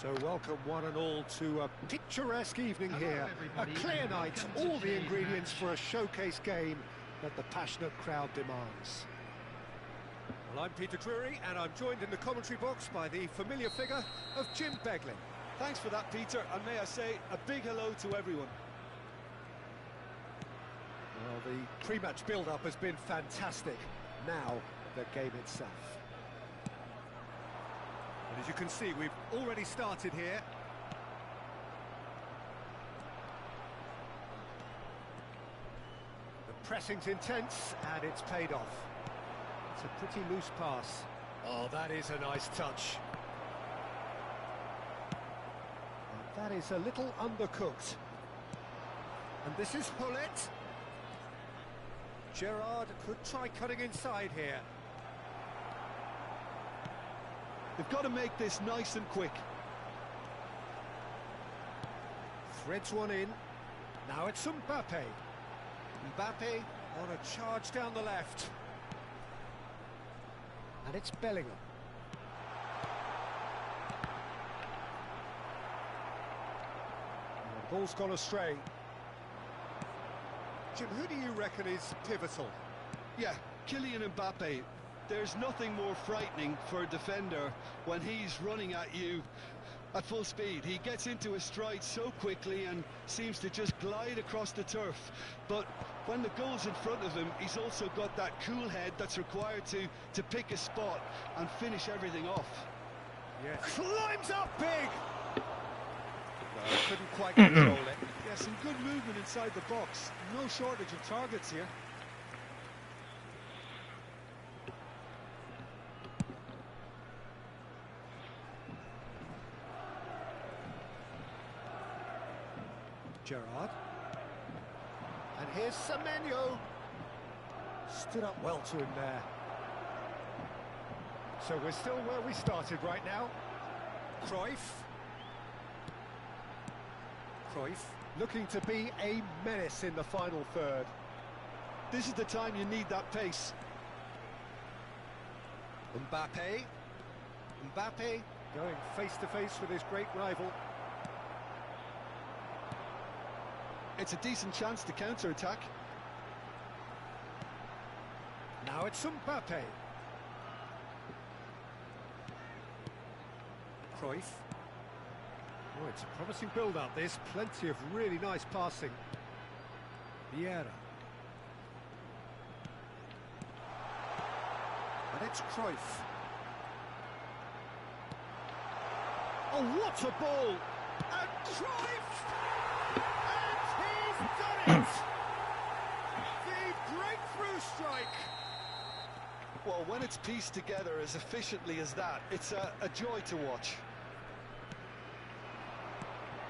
So welcome one and all to a picturesque evening here. A clear night, all the ingredients for a showcase game that the passionate crowd demands. Well, I'm Peter Drury, and I'm joined in the commentary box by the familiar figure of Jim Beglin. Thanks for that, Peter, and may I say a big hello to everyone. Well, the pre-match build-up has been fantastic. Now, the game itself. And as you can see, we've already started here. The pressing's intense, and it's paid off. It's a pretty loose pass. Oh, that is a nice touch. And that is a little undercooked. And this is Hullet. Gerrard could try cutting inside here. They've got to make this nice and quick. Threads one in. Now it's Mbappe. Mbappe on a charge down the left. And it's Bellingham. And the ball's gone astray. Jim, who do you reckon is pivotal? Yeah, Kylian Mbappe. There's nothing more frightening for a defender when he's running at you at full speed. He gets into his stride so quickly and seems to just glide across the turf. But when the goal's in front of him, he's also got that cool head that's required to pick a spot and finish everything off. Yes. Climbs up big! No, couldn't quite control it. Yeah, some good movement inside the box. No shortage of targets here. Gerrard. And here's Semenyo. Stood up well to him there. So we're still where we started right now. Cruyff. Cruyff looking to be a menace in the final third. This is the time you need that pace. Mbappe. Mbappe going face to face with his great rival. It's a decent chance to counter-attack. Now it's Mbappe. Cruyff. Oh, it's a promising build-up, this. Plenty of really nice passing. Vieira. And it's Cruyff. Oh, what a ball! And Cruyff! Done it! The breakthrough strike! Well, when it's pieced together as efficiently as that, it's a joy to watch.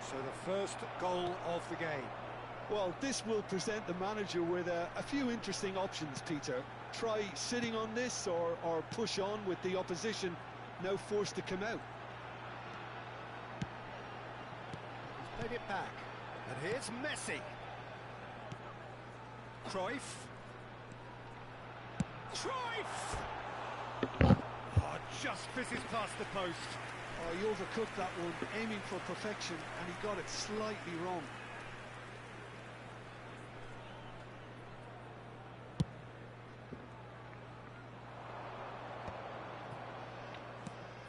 So the first goal of the game. Well, this will present the manager with a few interesting options, Peter. Try sitting on this or push on with the opposition now forced to come out. He's played it back. And here's Messi. Cruyff. Cruyff! Oh, just fizzes past the post. Oh, he overcooked that one, aiming for perfection, and he got it slightly wrong.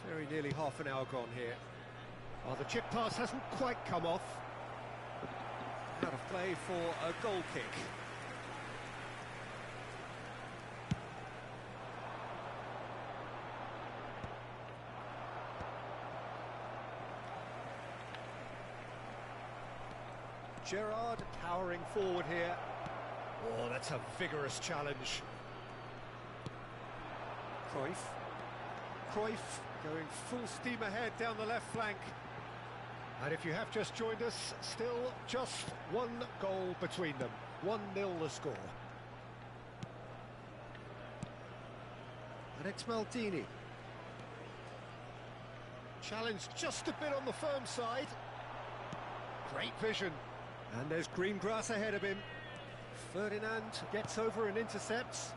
Very nearly half an hour gone here. Oh, the chip pass hasn't quite come off. Out of play for a goal kick. Gerrard powering forward here. Oh, that's a vigorous challenge. Cruyff. Cruyff going full steam ahead down the left flank. And if you have just joined us, still just one goal between them. 1-0 the score. And it's Maldini. Challenge just a bit on the firm side. Great vision. And there's green grass ahead of him. Ferdinand gets over and intercepts.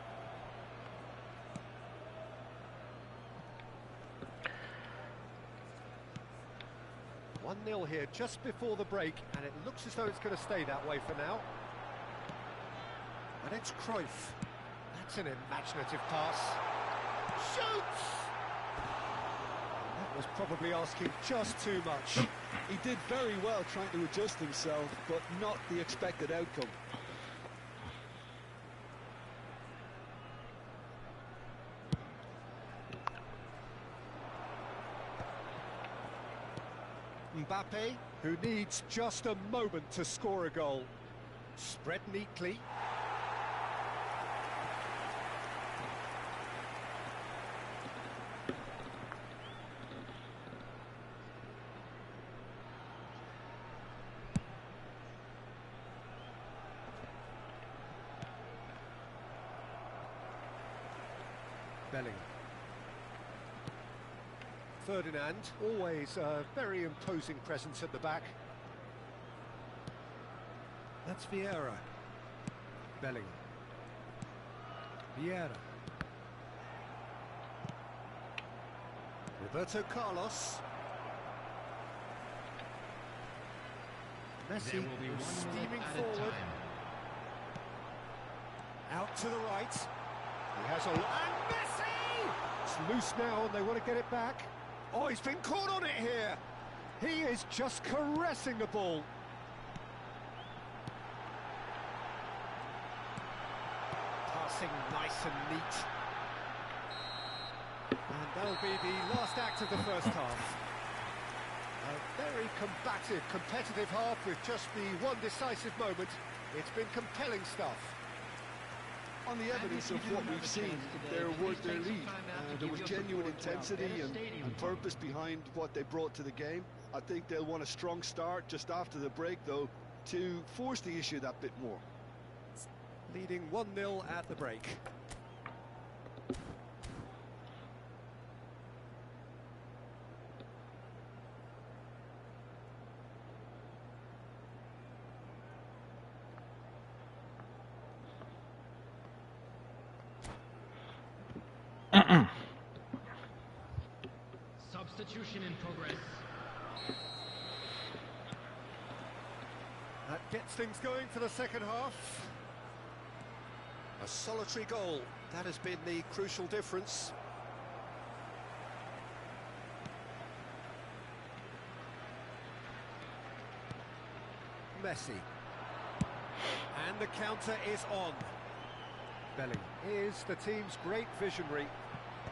One 1-0 here just before the break, and it looks as though it's going to stay that way for now. And it's Cruyff. That's an imaginative pass. Shoots! That was probably asking just too much. He did very well trying to adjust himself, but not the expected outcome. Mbappe, who needs just a moment to score a goal. Spread neatly. Bellingham. Ferdinand, always a very imposing presence at the back. That's Vieira. Bellingham. Vieira. Roberto Carlos. Messi steaming forward. Out to the right. He has a... And Messi! It's loose now and they want to get it back. Oh, he's been caught on it here. He is just caressing the ball. Passing nice and neat. And that'll be the last act of the first half. A very combative, competitive half with just the one decisive moment. It's been compelling stuff. On the evidence of what we've seen, they're worth their lead. There was genuine intensity and purpose behind what they brought to the game. I think they'll want a strong start just after the break, though, to force the issue that bit more. Leading 1-0 at the break. Substitution in progress. That gets things going for the second half. A solitary goal. That has been the crucial difference. Messi. And the counter is on. Bellingham is the team's great visionary.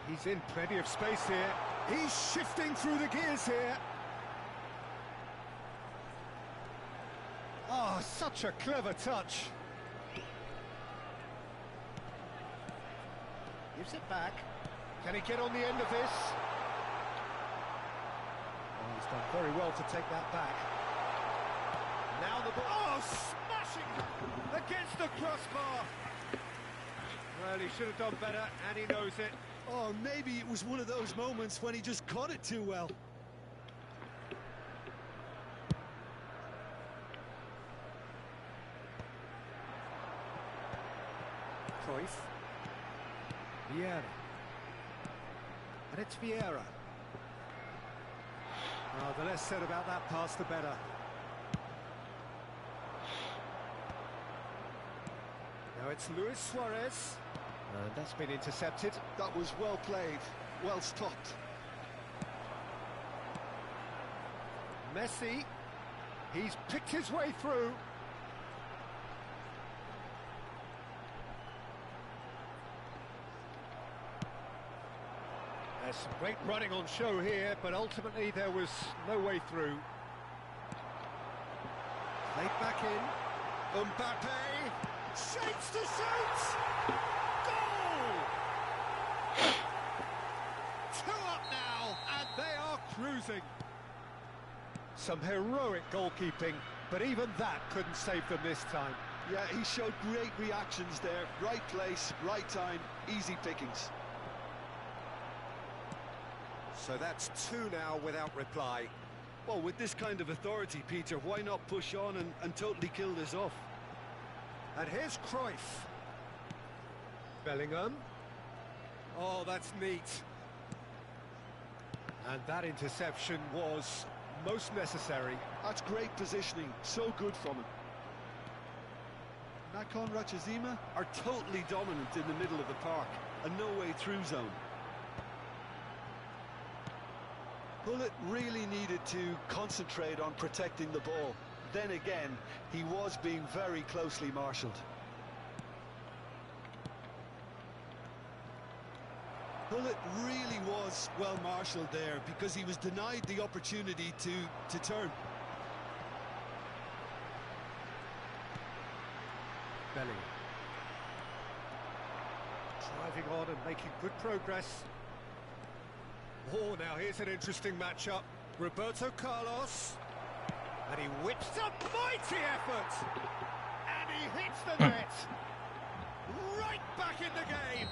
He's in plenty of space here. He's shifting through the gears here. Oh, such a clever touch. Gives it back. Can he get on the end of this? Oh, he's done very well to take that back. Now the ball... Oh, smashing against the crossbar. Well, he should have done better, and he knows it. Oh, maybe it was one of those moments when he just caught it too well. Cruyff. Vieira. And it's Vieira. Oh, the less said about that pass, the better. Now it's Luis Suarez. And that's been intercepted. That was well played, well stopped. Messi. He's picked his way through. There's some great running on show here, but ultimately there was no way through. Played back in. Mbappe shapes to shoot! Goal! 2 up now, and they are cruising. Some heroic goalkeeping, but even that couldn't save them this time. Yeah, he showed great reactions there. Right place, right time, easy pickings. So that's two now without reply. Well, with this kind of authority, Peter, why not push on and totally kill this off? And here's Cruyff. Bellingham. Oh, that's neat. And that interception was most necessary. That's great positioning, so good from him. Nakhon Ratchazima are totally dominant in the middle of the park, a no-way through zone. Gullit really needed to concentrate on protecting the ball. Then again, he was being very closely marshalled. Gullit really was well marshalled there because he was denied the opportunity to turn. Bellingham. Driving on and making good progress. Oh, now here's an interesting matchup. Roberto Carlos. And he whips a mighty effort. And he hits the net. Right back in the game.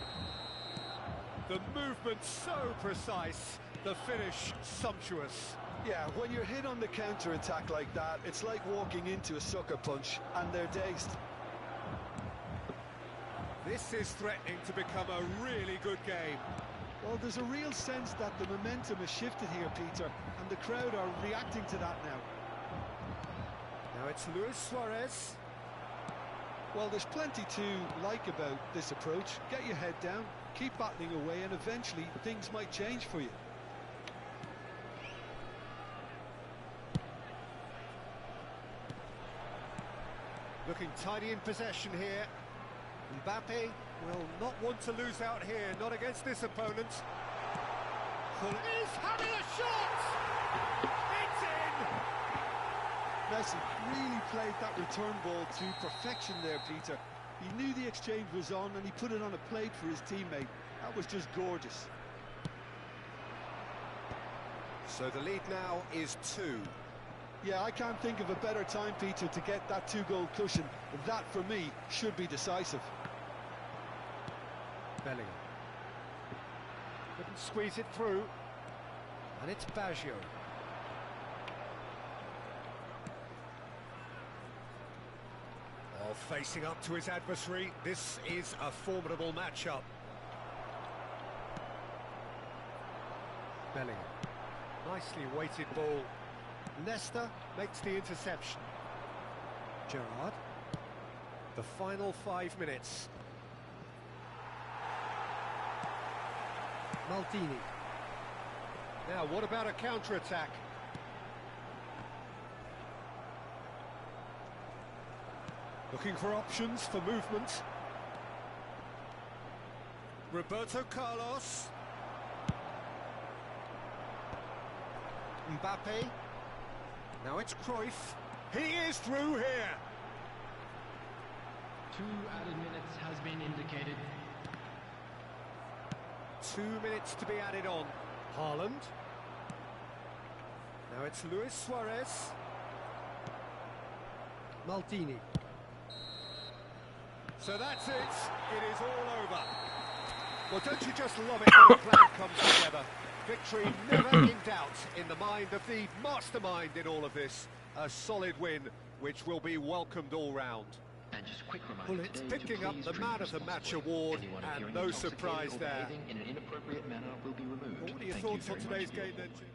The movement so precise. The finish sumptuous. Yeah, when you're hit on the counter-attack like that, it's like walking into a sucker punch, and they're dazed. This is threatening to become a really good game. Well, there's a real sense that the momentum has shifted here, Peter, and the crowd are reacting to that now. Now it's Luis Suarez. Well, there's plenty to like about this approach. Get your head down, keep battling away, and eventually things might change for you. Looking tidy in possession here. Mbappe will not want to lose out here, not against this opponent. He's having a shot! It's in! Messi really played that return ball to perfection there, Peter. He knew the exchange was on and he put it on a plate for his teammate. That was just gorgeous. So the lead now is 2. Yeah, I can't think of a better time, Peter, to get that 2-goal cushion. That, for me, should be decisive. Bellingham. Couldn't squeeze it through. And it's Baggio. Oh, facing up to his adversary. This is a formidable matchup. Bellingham. Nicely weighted ball. Nesta makes the interception. Gerrard. The final 5 minutes. Maldini. Now, what about a counter-attack? Looking for options for movement. Roberto Carlos. Mbappe. Now it's Cruyff. He is through here. 2 added minutes has been indicated. 2 minutes to be added on. Haaland. Now it's Luis Suarez. Maldini. So that's it. It is all over. Well, don't you just love it when a plan comes together? Victory never in doubt in the mind of the mastermind in all of this. A solid win, which will be welcomed all round. And just a quick reminder, Well, it's picking up the Man of the Match award, and no surprise there. In an inappropriate manner will be removed. What are your Thank thoughts you on very today's much. game then, Jim?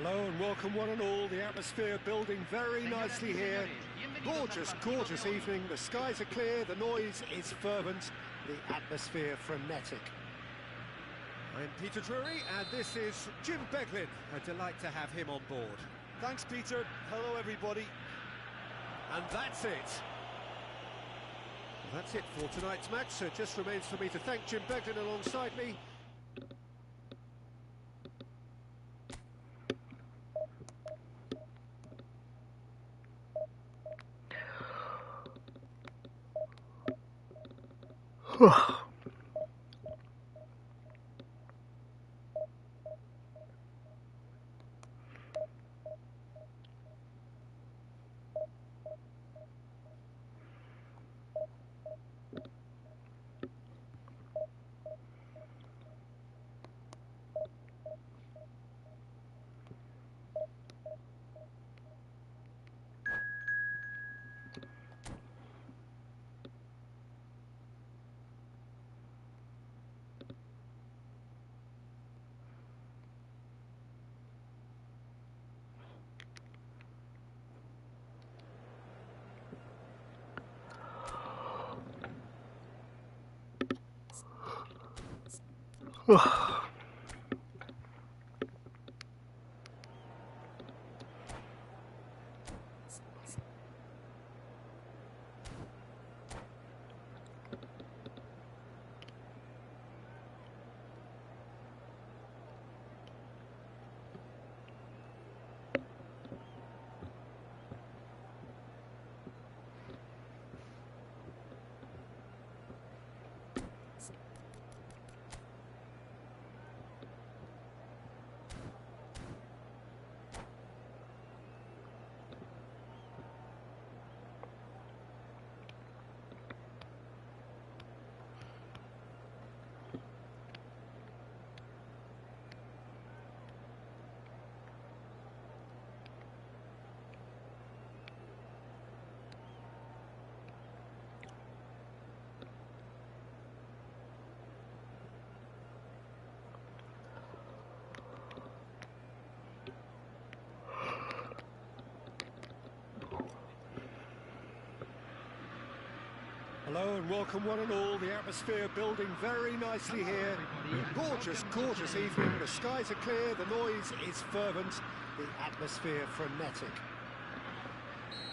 Hello and welcome one and all. The atmosphere building very nicely here. Gorgeous, gorgeous evening. The skies are clear, the noise is fervent, the atmosphere frenetic. I'm Peter Drury and this is Jim Beglin. A delight to have him on board. Thanks, Peter. Hello, everybody. And that's it. Well, that's it for tonight's match, so it just remains for me to thank Jim Beglin alongside me. Hello and welcome one and all. The atmosphere building very nicely here. Gorgeous, gorgeous evening. The skies are clear, the noise is fervent, the atmosphere frenetic.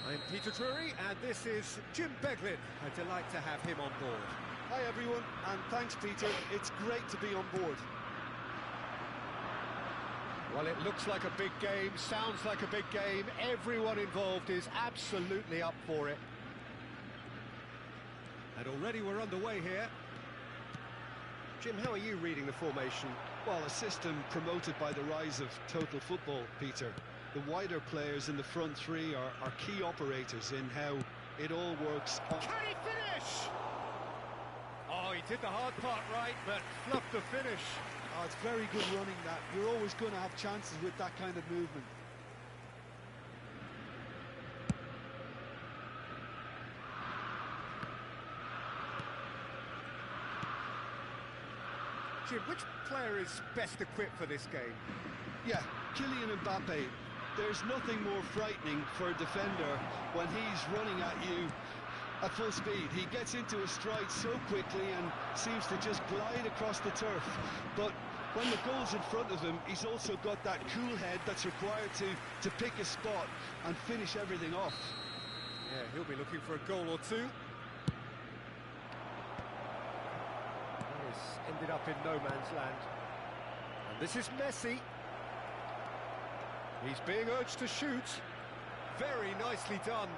I'm Peter Drury and this is Jim Beglin. A delight to have him on board. Hi, everyone, and thanks, Peter. It's great to be on board. Well, it looks like a big game, sounds like a big game. Everyone involved is absolutely up for it. And already we're underway here. Jim, how are you reading the formation? Well, a system promoted by the rise of total football, Peter. The wider players in the front three are key operators in how it all works. Can he finish? Oh, he did the hard part right, but fluffed the finish. Oh, it's very good running that. You're always going to have chances with that kind of movement. Jim, which player is best equipped for this game? Yeah, Kylian Mbappe. There's nothing more frightening for a defender when he's running at you at full speed. He gets into a stride so quickly and seems to just glide across the turf. But when the goal's in front of him, he's also got that cool head that's required to pick a spot and finish everything off. Yeah, he'll be looking for a goal or two. Ended up in no man's land. And this is Messi. He's being urged to shoot. Very nicely done.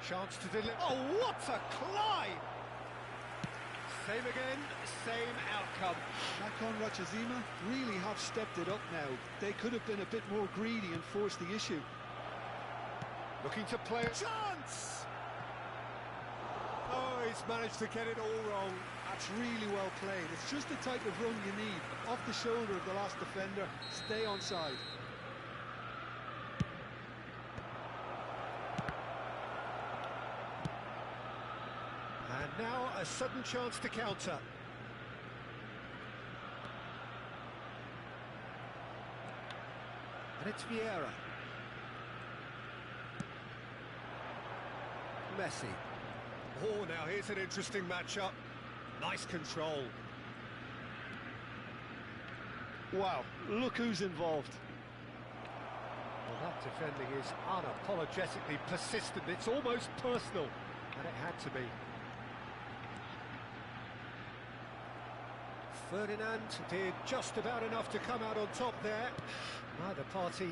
Chance to deliver. Oh, what a climb! Same again, same outcome. Hakan Rachazima really have stepped it up now. They could have been a bit more greedy and forced the issue. Looking to play a chance! Oh, he's managed to get it all wrong. That's really well played. It's just the type of run you need. Off the shoulder of the last defender. Stay onside. And now a sudden chance to counter. And it's Vieira. Messi. Oh, now here's an interesting matchup. Nice control. Wow, look who's involved. Well, that defending is unapologetically persistent. It's almost personal, and it had to be. Ferdinand did just about enough to come out on top there. Neither party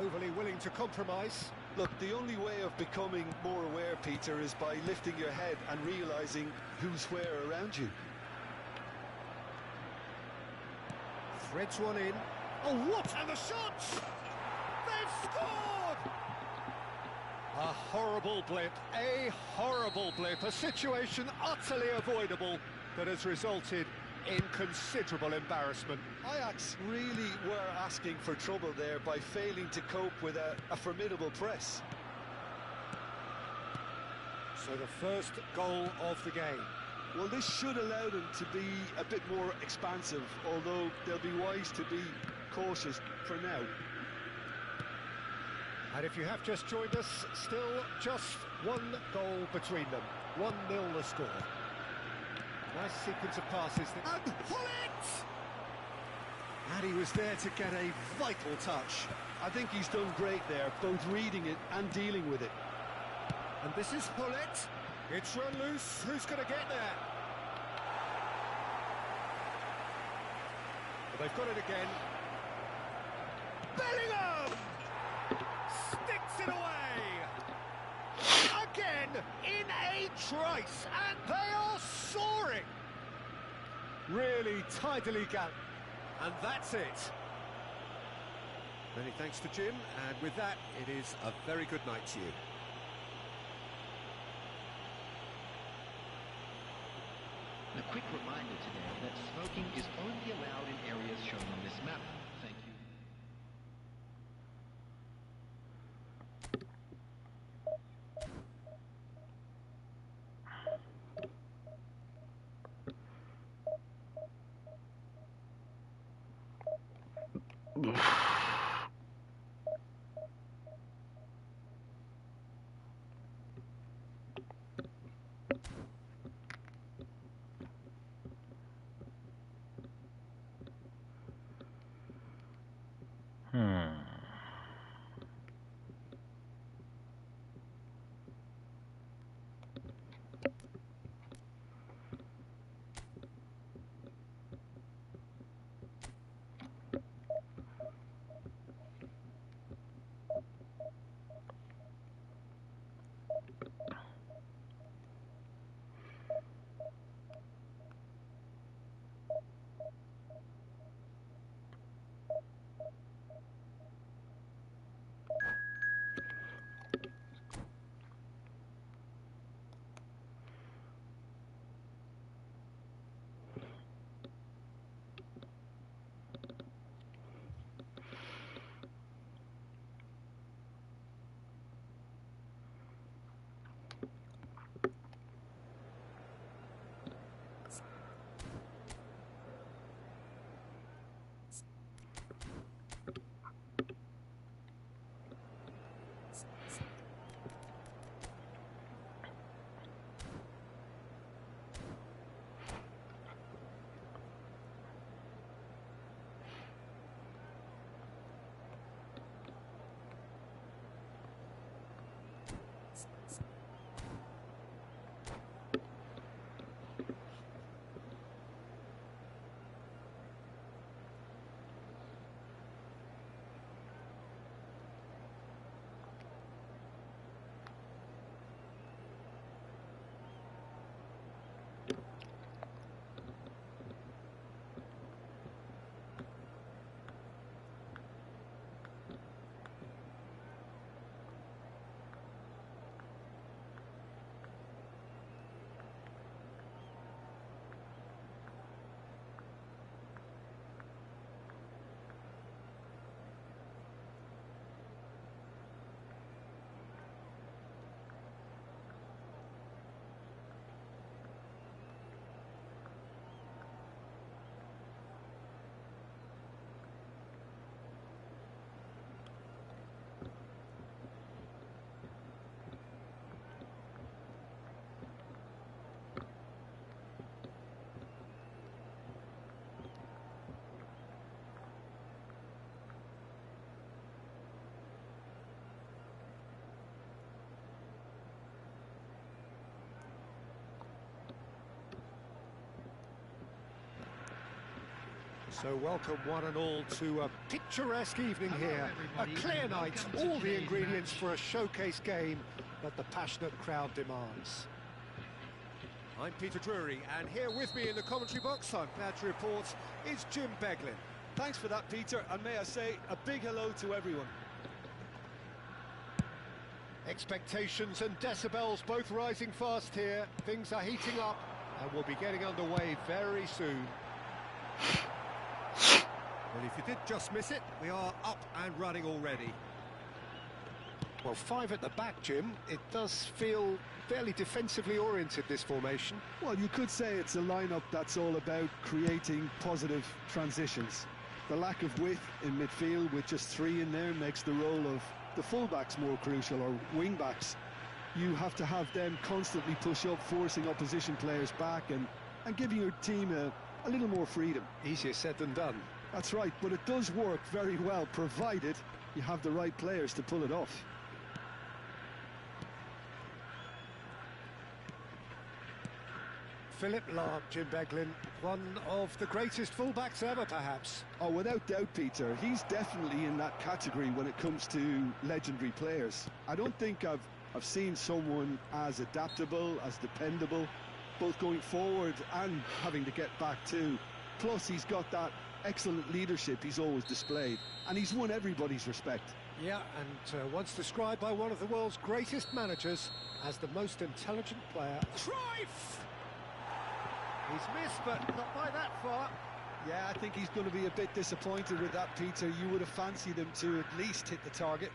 overly willing to compromise. Look, the only way of becoming more aware, Peter, is by lifting your head and realising who's where around you. Threads one in. Oh, what? And the shots! They've scored! A horrible blip, a situation utterly avoidable that has resulted in considerable embarrassment. Ajax really were asking for trouble there by failing to cope with a formidable press. So the first goal of the game. Well, this should allow them to be a bit more expansive, although they'll be wise to be cautious for now. And if you have just joined us, still just one goal between them. 1-0 the score. Nice sequence of passes. And Hullet! And he was there to get a vital touch. I think he's done great there, both reading it and dealing with it. And this is Hullet. It's run loose. Who's going to get there? Well, they've got it again. Bellingham! Sticks it away! Again, in a trice, and they are soaring! Really tidily done. And that's it. Many thanks to Jim, and with that, it is a very good night to you. A quick reminder today that smoking is only allowed in areas shown on this map. Thank you. So welcome one and all to a picturesque evening here. A clear night, all the ingredients for a showcase game that the passionate crowd demands. I'm Peter Drury, and here with me in the commentary box, I'm glad to report, is Jim Beglin. Thanks for that, Peter, and may I say a big hello to everyone. Expectations and decibels both rising fast here. Things are heating up, and we'll be getting underway very soon. Well, if you did just miss it, we are up and running already. Well, 5 at the back, Jim. It does feel fairly defensively oriented, this formation. Well, you could say it's a lineup that's all about creating positive transitions. The lack of width in midfield with just 3 in there makes the role of the fullbacks more crucial, or wing-backs. You have to have them constantly push up, forcing opposition players back and giving your team a little more freedom. Easier said than done. That's right, but it does work very well, provided you have the right players to pull it off. Philip Lahm, Jim Beglin, one of the greatest fullbacks ever, perhaps. Oh, without doubt, Peter. He's definitely in that category when it comes to legendary players. I don't think I've seen someone as adaptable, as dependable, both going forward and having to get back too. Plus, he's got that excellent leadership he's always displayed, and he's won everybody's respect. Yeah, and once described by one of the world's greatest managers as the most intelligent player. Cruyff! He's missed, but not by that far. Yeah, I think he's going to be a bit disappointed with that, Peter. You would have fancied him to at least hit the target.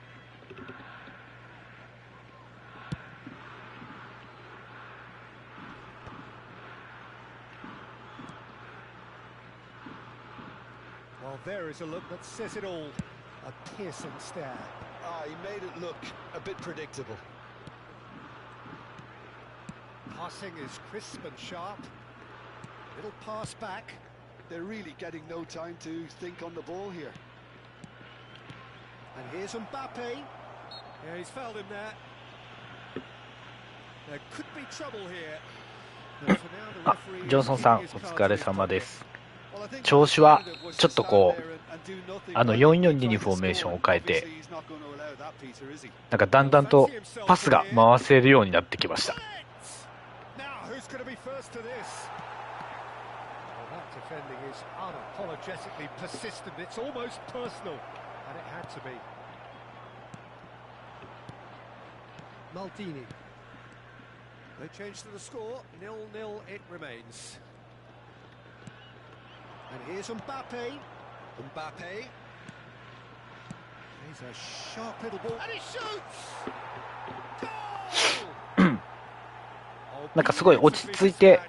Well, there is a look that says it all. A piercing stare. Ah, he made it look a bit predictable. Passing is crisp and sharp. Little pass back. They're really getting no time to think on the ball here. And here's Mbappe. Yeah, he's fouled him there. There could be trouble here. But for now, the referee ジョンソンさん、お疲れ様です。調子はちょっとこう4-4-2にフォーメーションを変えて、なんかだんだんとパスが回せるようになってきました。Defending is unapologetically persistent. It's almost personal, and it had to be. Maldini. They changed the score. 0-0 it remains. And here's Mbappe. Mbappe. He's a sharp little ball. And he shoots! Goal! なんかすごい落ち着いて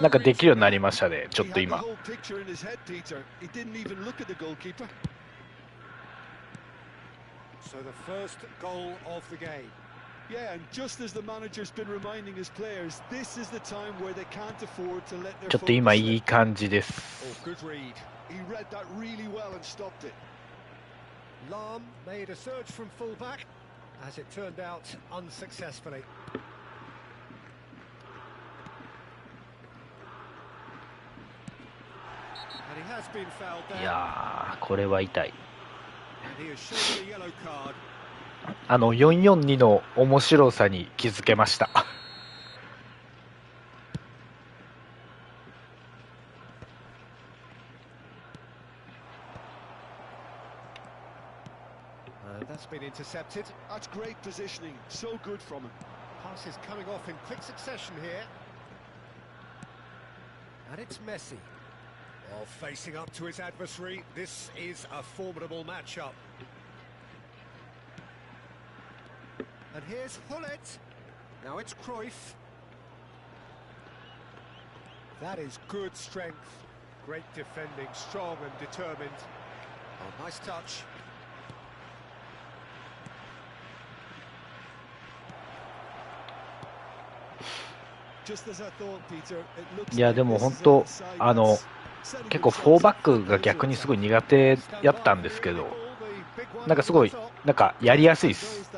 なんかできるようになりましたね、ちょっと今。ちょっと今いい感じです。Lahm made a surge from fullback, as it turned out unsuccessfully. And he has been fouled there. いやー、これは痛い。And he has shown a yellow card. 4-4-2の面白さに気づけました。That's been intercepted. That's great positioning. So good from him. Passes coming off in quick succession here. And it's Messi. Well, facing up to his adversary, this is a formidable matchup. And here's Hullet. Now it's Cruyff. That is good strength. Great defending, strong and determined. Oh, nice touch. いやでも本当結構4バックが逆にすごい苦手やったんですけど、なんかすごいなんかやりやすいです。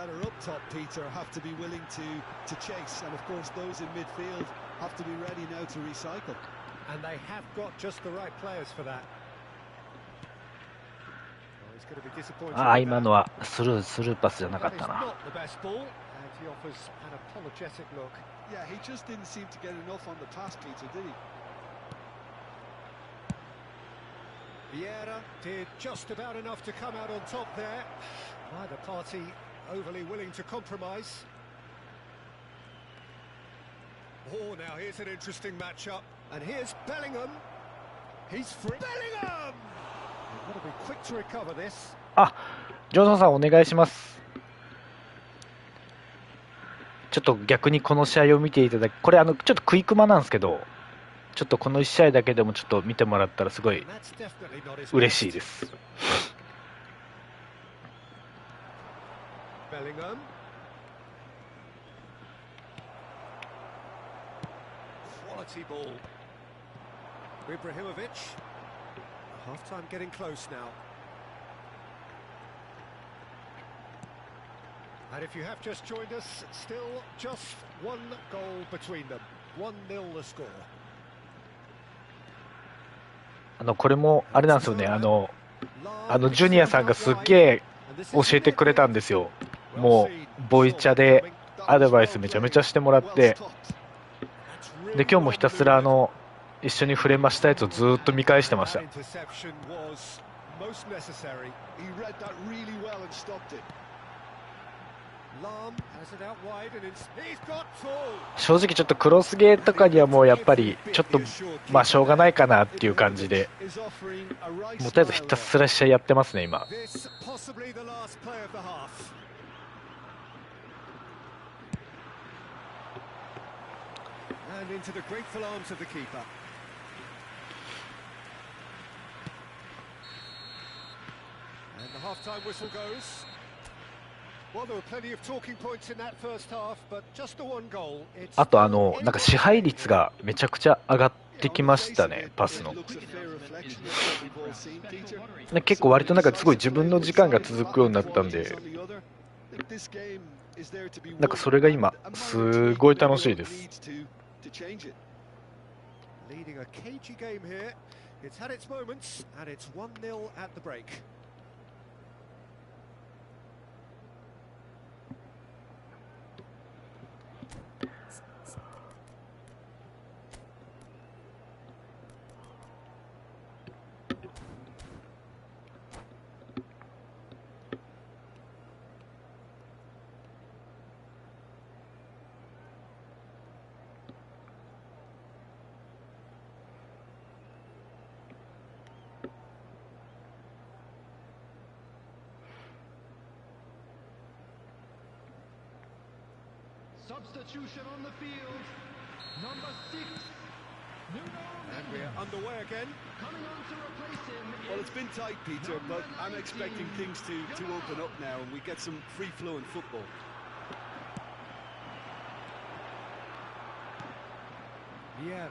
And they have got just the right players for that. ああ、今のはスルーパスじゃなかったな。Yeah, he just didn't seem to get enough on the pass, Peter, did he? Vieira did just about enough to come out on top there. Neither party overly willing to compromise. Oh, now here's an interesting matchup. And here's Bellingham. He's free. Bellingham! They've got to be quick to recover this. あ、ジョンソンさんお願いします。ちょっと逆にこの試合を見ていただき、これちょっとクイクマなんですけど、ちょっとこの1試合だけでもちょっと見てもらったらすごい嬉しいです。Bellingham. Quality ball. Ibrahimovic. Half-time getting close now. And if you have just joined us, still just one goal between them. 1-0 the score. これもあれなんですよね。ジュニアさんがすっげえ教えてくれたんですよ。もうボイチャでアドバイスめちゃめちゃしてもらって、で今日もひたすら一緒に触れましたやつをずっと見返してました。正直ちょっとクロスゲーとかにはもうやっぱりちょっとまあしょうがないかなっていう感じで、もうとりあえずひたすら試合やってますね今。Into the grateful arms of the keeper. And the half-time whistle goes. Well, there were plenty of talking points in that first half, but just the one goal. あとなんか支配率がめちゃくちゃ上がってきましたね、パスの。結構割となんかすごい自分の時間が続くようになったんで、なんかそれが今すごい楽しいです。Leading a cagey game here. It's had its moments, and it's 1-0 at the break. Substitution on the field. Number 6. And we're underway again. Coming on to replace him. Well, it's been tight, Peter, but I'm expecting things to open up now and we get some free-flowing football. Vieira.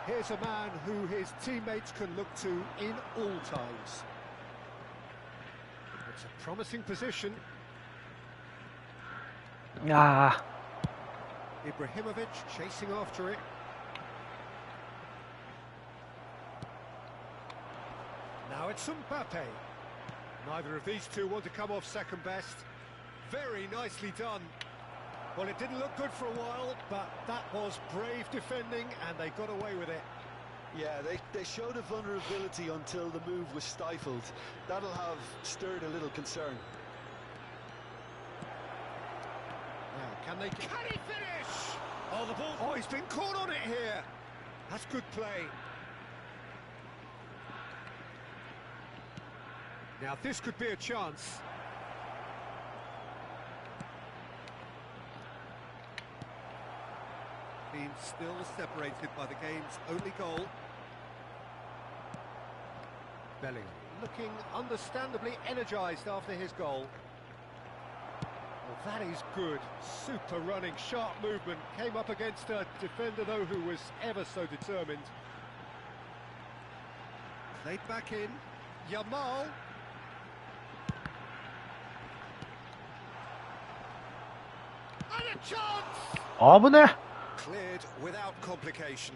Here's a man who his teammates can look to in all times. It's a promising position. Ah. Ibrahimovic chasing after it. Now it's Mbappe. Neither of these two want to come off second best. Very nicely done. Well, it didn't look good for a while, but that was brave defending, and they got away with it. Yeah, they showed a vulnerability until the move was stifled. That'll have stirred a little concern. Now, can he finish? Oh, the ball. Oh, he's been caught on it here. That's good play. Now, this could be a chance. Being still separated by the game's only goal. Bellingham looking understandably energised after his goal. Well, that is good. Super running, sharp movement. Came up against a defender, though, who was ever so determined. Played back in. Yamal. And a chance! 危ね。Cleared without complication.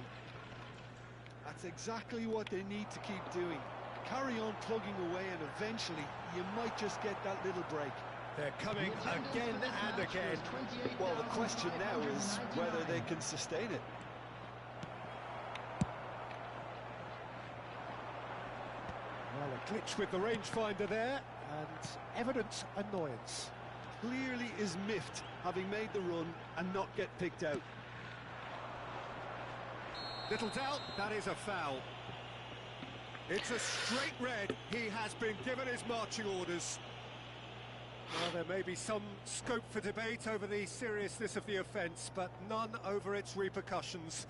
That's exactly what they need to keep doing. Carry on plugging away and eventually you might just get that little break. They're coming again and again. Well, the question now is whether they can sustain it. Well, a glitch with the rangefinder there, and evident annoyance. Clearly is miffed, having made the run and not get picked out. Little doubt, that is a foul. It's a straight red. He has been given his marching orders. Well, there may be some scope for debate over the seriousness of the offence, but none over its repercussions.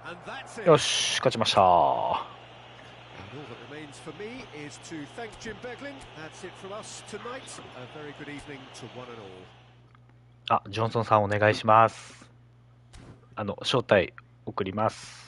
And that's it. よし、勝ちました。 And all that remains for me is to thank Jim Beglin. That's it from us tonight. A very good evening to one and all. あ、ジョンソンさんお願いします。招待送ります。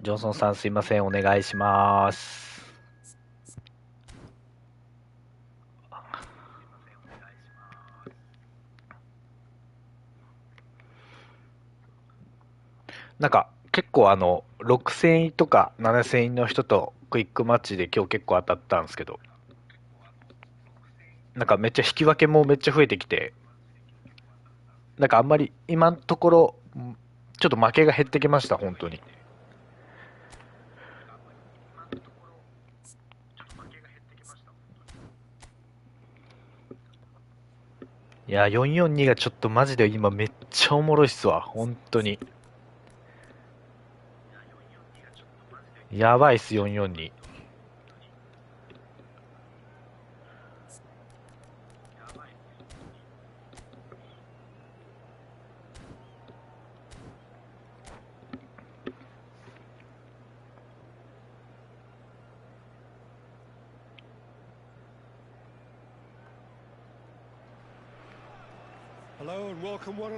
ジョンソンさんすいません、お願いします。なんか結構6000位とか7000位の人とクイックマッチで今日結構当たったんですけど、なんかめっちゃ引き分けもめっちゃ増えてきて、なんかあんまり今のところちょっと負けが減ってきました本当に。いや、442がちょっとマジで今めっちゃおもろいっすわ、本当に。やばいっす、442。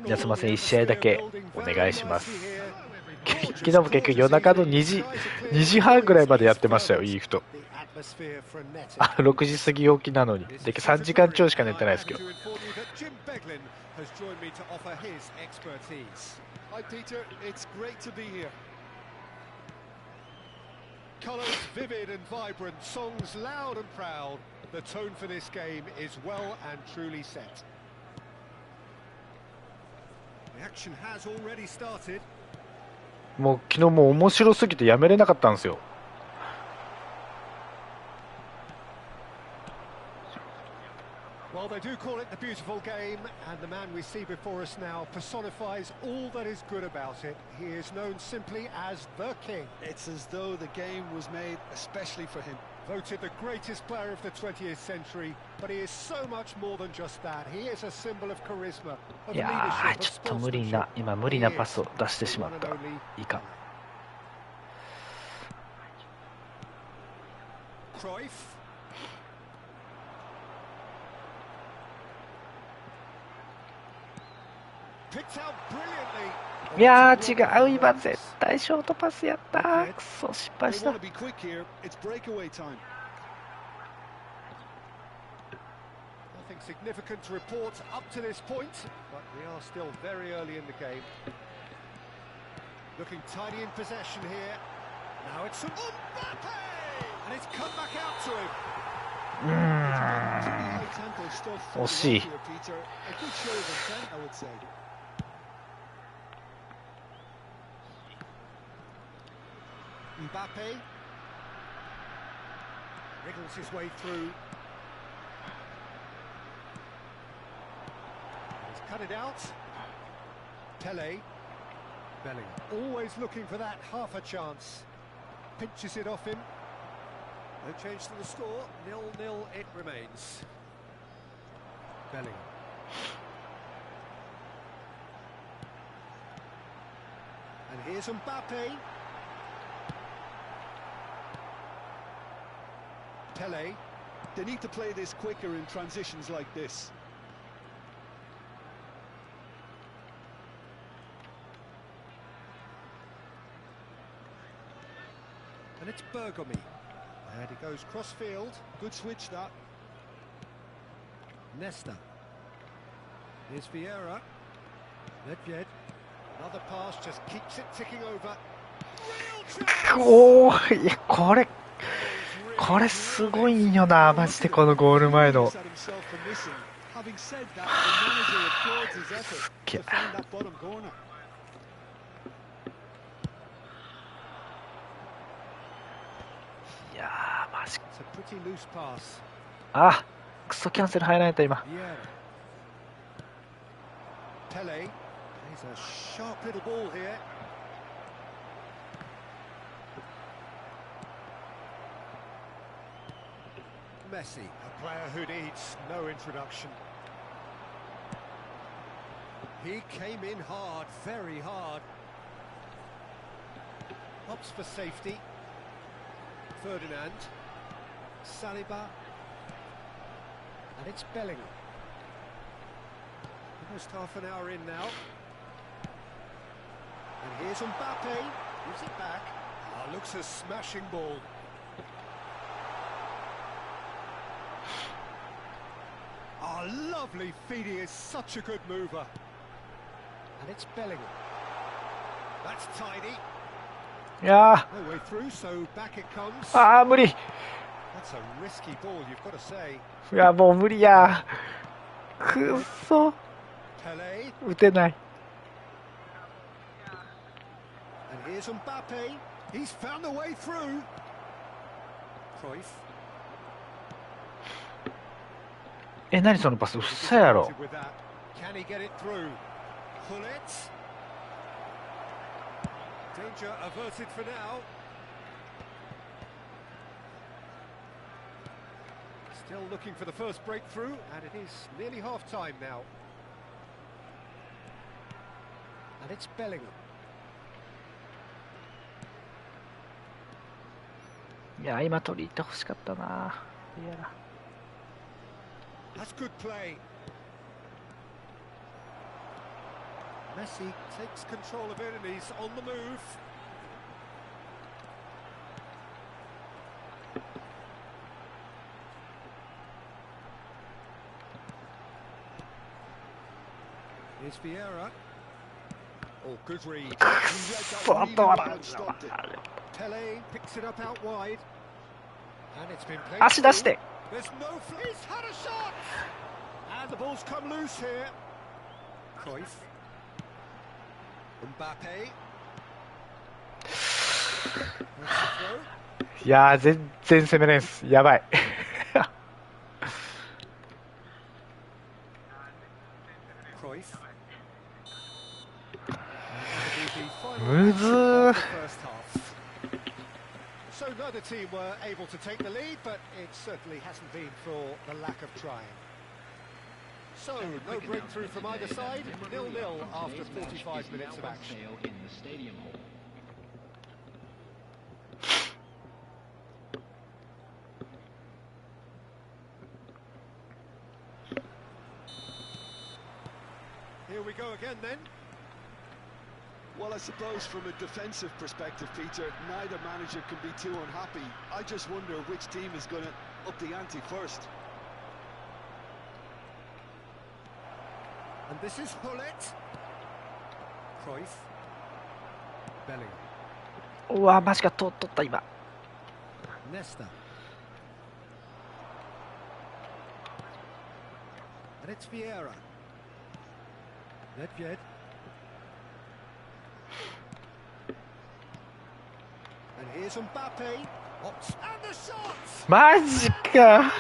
じゃあすみません、1試合だけお願いします。昨日も結局夜中の2時半ぐらいまでやってましたよ、イーフと。6時過ぎ起きなのに。で、3時間ちょいしか寝てないですけど。Colours vivid and vibrant, songs loud and proud. The tone for this game is well and truly set. The action has already started. もう昨日もう面白すぎてやめれなかったんですよ。Well, they do call it the beautiful game, and the man we see before us now personifies all that is good about it. He is known simply as the King. It's as though the game was made especially for him. Voted the greatest player of the 20th century, but he is so much more than just that. He is a symbol of charisma, of いやー、ちょっと無理な、今無理なパスを出してしまった。いいか。Cruyff. いやー違う、今絶対ショートパスやったー。くそ失敗した。Nothing significant to report up to this point, but we are still very early in the game. Looking tiny in possession here. Now it's Mbappe, and it's come back out to him. 惜しい。Mbappe. Wriggles his way through. He's cut it out. Pele. Bellingham. Always looking for that half a chance. Pinches it off him. No change to the score. 0-0 it remains. Bellingham. And here's Mbappe. Pele. They need to play this quicker in transitions like this. And it's Bergomi. And he goes cross-field. Good switch, that. Nesta. Here's Vieira. Nedved. Another pass, just keeps it ticking over. Real chance! おー、いや、これすごいよな、マジでこのゴール前の。すっげえ。いやー、マジ。あ、クソキャンセル入らないと今。Pele, he's a sharp little ball here. Messi, a player who needs no introduction. He came in hard, very hard. Hops for safety. Ferdinand. Saliba. And it's Bellingham. Almost half an hour in now. And here's Mbappe. Gives it back. Ah, looks a smashing ball. Ah, lovely feed. He is such a good mover. And it's Bellingham. That's tidy. いや No way through, so back it comes. ー、無理。い That's a risky ball, you've got to say. や、もう無理や。くっそ。 Pele. 打てない。 And here's Mbappe. He's found a way through. Cruyff. え、何そのパス、うっさやろ。 With that. Can he get it through? Pullet. Danger averted for now. Still looking for the first breakthrough, and it is nearly half-time now. And it's Bellingham. いや、今取り入ってほしかったな。いや。 That's good play. Messi takes control of it and he's on the move. Here's Vieira. Oh, good read. Pele picks it up out wide. And it's been played. 足出して。 There's no he's had a shot! And the ball's come loose here. Cruyff. Mbappe. いやー、全然攻めないです。やばい。Cruyff. むずー。 So neither team were able to take the lead, but it certainly hasn't been for the lack of trying. So, no breakthrough from either side, 0-0 after 45 minutes of action. In the stadium hall. Here we go again then. Well, I suppose from a defensive perspective, Peter, neither manager can be too unhappy. I just wonder which team is going to up the ante first. And this is Hullet. Cruyff. Bellingham. うわ、マジか、取った今。 Nesta. And it's Vieira. Nedved. And here's Here's Mbappe. Ops. And the shots! マジか。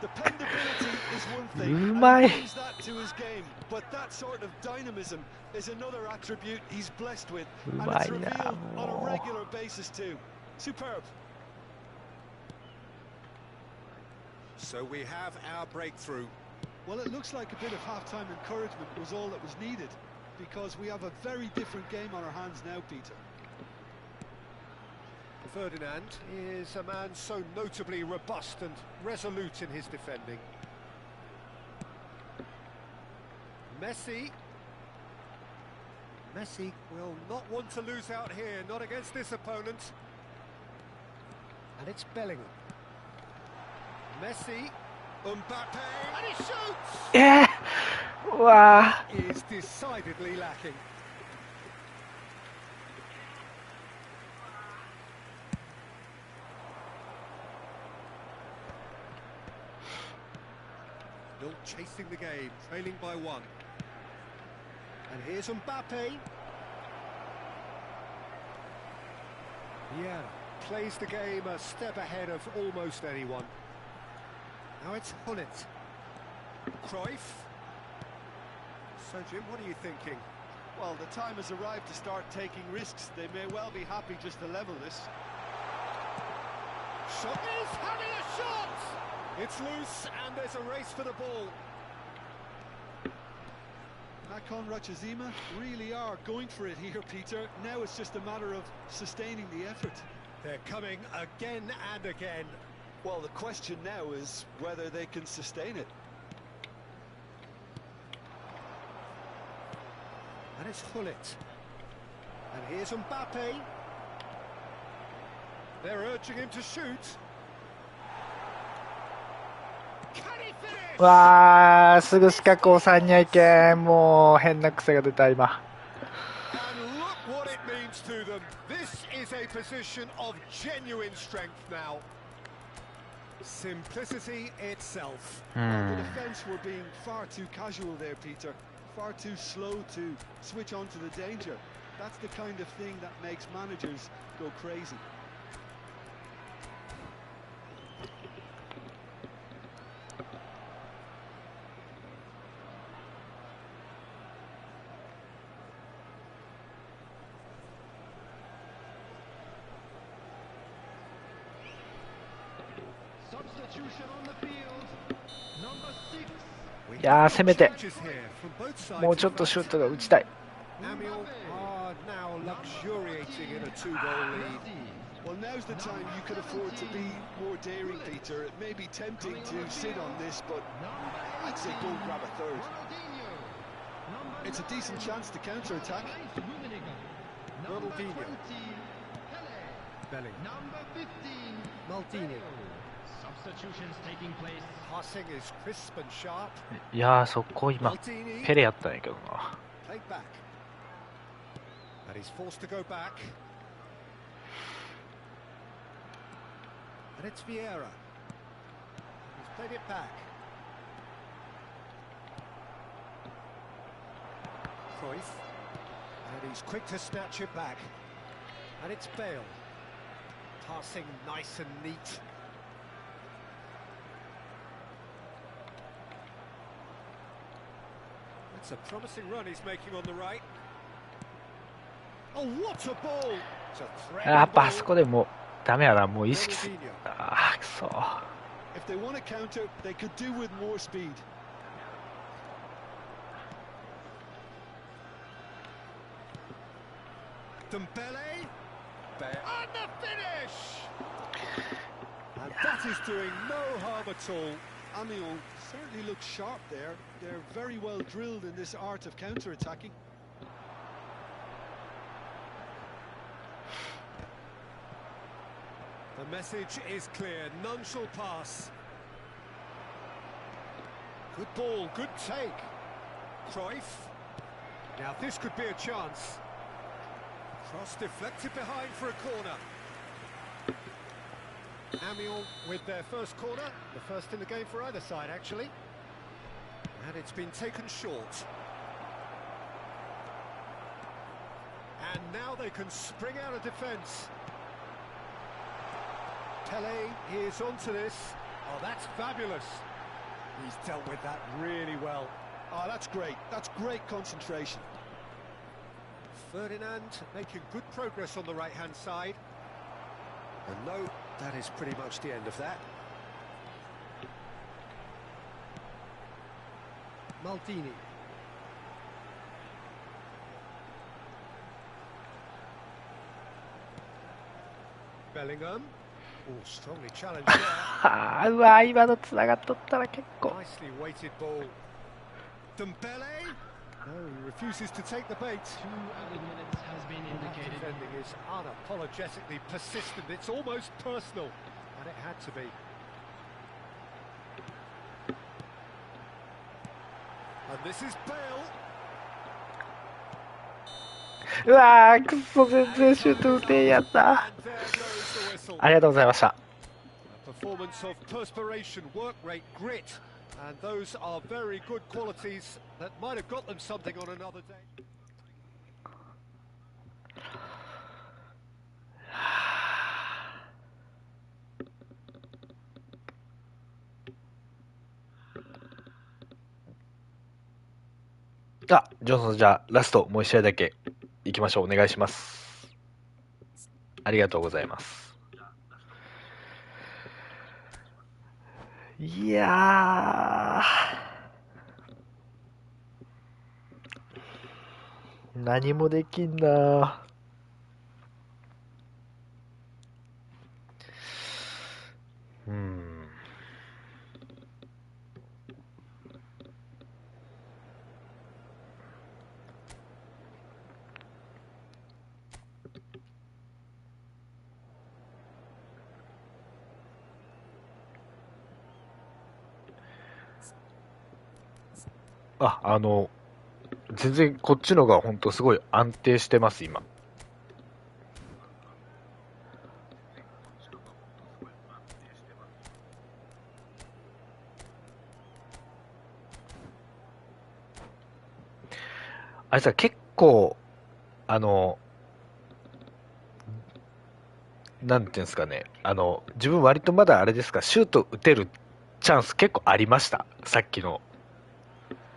Dependability is one thing, and he Umai. brings that to his game. But that sort of dynamism is another attribute he's blessed with, and it's Umai na, revealed on mo. a regular basis too. Superb. So we have our breakthrough. Well, it looks like a bit of half-time encouragement was all that was needed, because we have a very different game on our hands now, Peter. Ferdinand is a man so notably robust and resolute in his defending. Messi. Messi will not want to lose out here, not against this opponent. And it's Bellingham. Messi. Mbappe. And he shoots! うわ Is decidedly lacking. Still chasing the game, trailing by one. And here's Mbappe. Yeah, plays the game a step ahead of almost anyone. Now it's Hullet. Cruyff. So, Jim, what are you thinking? Well, the time has arrived to start taking risks. They may well be happy just to level this. Shot is having a shot! It's loose, and there's a race for the ball. Hakan Rachazima really are going for it here, Peter. Now it's just a matter of sustaining the effort. They're coming again and again. Well, the question now is whether they can sustain it. And it's Hullet. And here's Mbappe. They're urging him to shoot. Can he finish? ーわー、すぐ四角押さえにゃいけん。もう変な癖が出た今。 And look what it means to them. This is a position of genuine strength now. Simplicity itself. The defence were being far too casual there, Peter. Far too slow to switch on to the danger. That's the kind of thing that makes managers go crazy. Substitution on the field. Number 6. いやー、攻めて。 Changes here from both sides. もうちょっとシュートが打ちたい。 Amiel are now luxuriating in a two-goal lead. Well, now's the time you could afford to be more daring, Peter. It may be tempting to sit on this, but I'd say go and grab a third. It's a decent chance to counter-attack. Ronaldinho. Bellingham. Number 15. Maldini. Substitutions taking place. Passing is crisp and sharp. いやー、そこ今、 Maldini ペレやったんやけどな。 played back. And he's forced to go back. And it's Vieira. He's played it back. Cruyff. And he's quick to snatch it back. And it's Bale. Passing nice and neat. That's a promising run he's making on the right. Oh, what a ball! It's a やっ threatening ぱあそこ ball. でもうダメやな、もう意識す Ronaldinho. あーくそ If they want to counter, they could do with more speed. Dembele. And the finish! And that is doing no harm at all. Amiel certainly looks sharp there. They're very well drilled in this art of counter-attacking. The message is clear, none shall pass. Good ball, good take. Cruyff. Now this could be a chance. Cross deflected behind for a corner. Amiel with their first corner, the first in the game for either side actually. And it's been taken short. And now they can spring out of defence. Pele is onto this. Oh, that's fabulous. He's dealt with that really well. Oh, that's great. That's great concentration. Ferdinand making good progress on the right-hand side. And no, that is pretty much the end of that. Maldini. Bellingham. Oh, strongly challenged there. うわ、今のつながっとったら結構。 Nicely weighted ball. Dembele. No, he refuses to take the bait. 2 added minutes has been indicated. Defending is unapologetically persistent. It's almost personal, and it had to be. And this is Bale. うわー、くっそ、全然シュート打てんやった。 And there goes the whistle. ありがとうございました。 A performance of perspiration, work rate, grit, and those are very good qualities that might have got them something on another day. ジョンソン、じゃあラストもう一試合だけいきましょう。お願いします。ありがとうございます。いやー、何もできんな。全然こっちのが本当すごい安定してます、今。あれさ、結構、なんていうんですかね、自分割とまだあれですか、シュート打てるチャンス結構ありました、さっきの、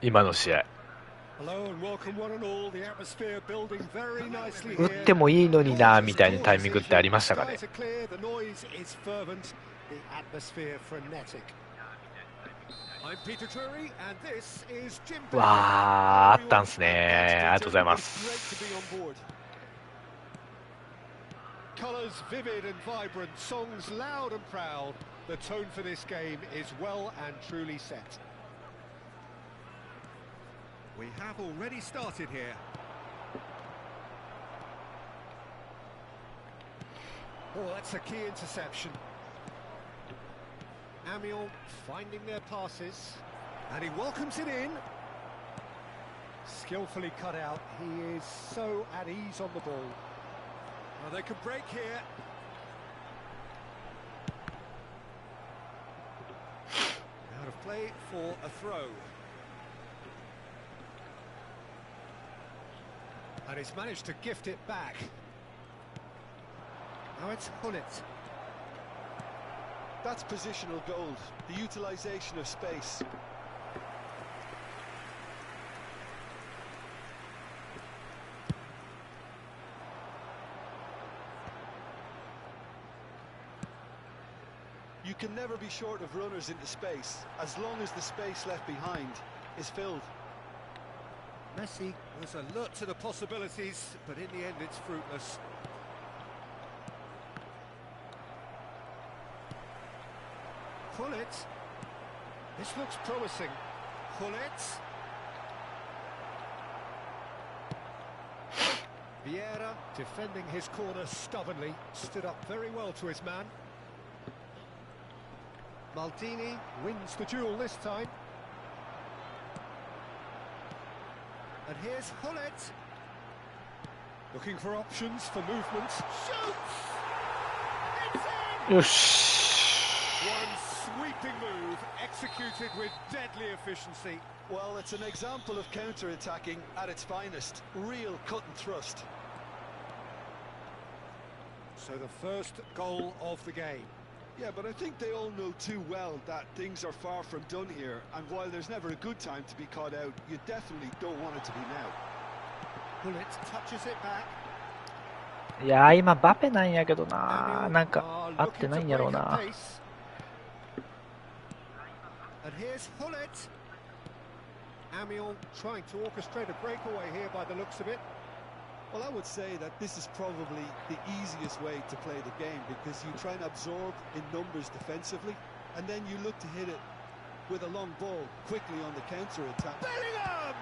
今の試合。打ってもいいのになみたいなタイミングってありましたかね。わあ、あったんすね。ありがとうございます。Colours vivid and vibrant, songs loud and proud. The tone for this game is well and truly set. We have already started here. Oh, that's a key interception. Amiel finding their passes, and he welcomes it in. Skillfully cut out. He is so at ease on the ball. Well, they can break here. Out of play for a throw. And he's managed to gift it back. Now it's Hullet. That's positional gold, the utilisation of space. You can never be short of runners into space, as long as the space left behind is filled. Messi was alert to the possibilities, but in the end it's fruitless. Hullet. This looks promising. Hullet. Vieira defending his corner stubbornly, stood up very well to his man. Maldini wins the duel this time. And here's Hullet. Looking for options for movement. Shoots! It's in! One sweeping move, executed with deadly efficiency. Well, it's an example of counter-attacking at its finest. Real cut and thrust. So the first goal of the game. Yeah, but I think they all know too well that things are far from done here, and while there's never a good time to be caught out, you definitely don't want it to be now. Bullet touches it back. いやー、今バペなんやけどな、なんか合ってないんやろうな。 And here's Hullet. Amiel trying to orchestrate a breakaway here by the looks of it. Well, I would say that this is probably the easiest way to play the game, because you try and absorb in numbers defensively, and then you look to hit it with a long ball quickly on the counter-attack. Bellingham!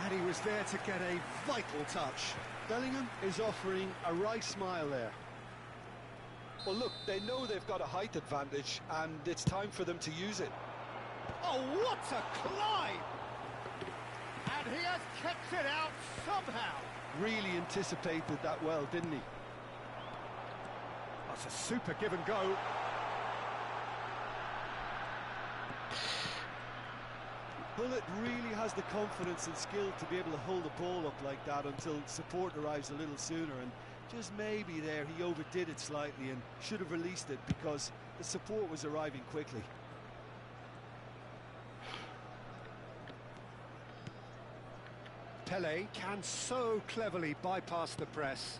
And he was there to get a vital touch. Bellingham is offering a wry smile there. Well, look, they know they've got a height advantage, and it's time for them to use it. Oh, what a climb! And he has kept it out somehow. Really anticipated that well, didn't he? That's a super give and go. Bullet really has the confidence and skill to be able to hold the ball up like that until support arrives a little sooner, and just maybe there he overdid it slightly and should have released it because the support was arriving quickly. Pele can so cleverly bypass the press.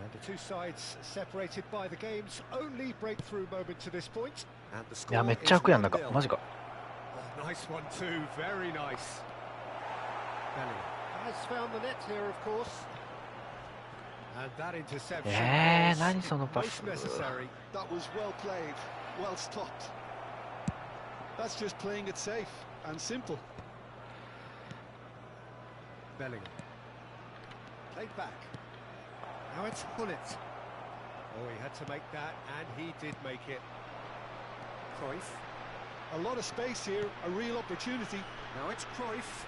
And the two sides separated by the game's only breakthrough moment to this point. And the い score や、めっちゃ is 開くやん、中。 1-0. マジか。 Oh, nice one too, very nice. Bellingham has found the net here, of course. And that interception was 何そのパス。 most necessary. That was well played, well stopped. That's just playing it safe and simple. Bellingham. Played back. Now it's Hullet. Oh, he had to make that, and he did make it. Cruyff. A lot of space here, a real opportunity. Now it's Cruyff.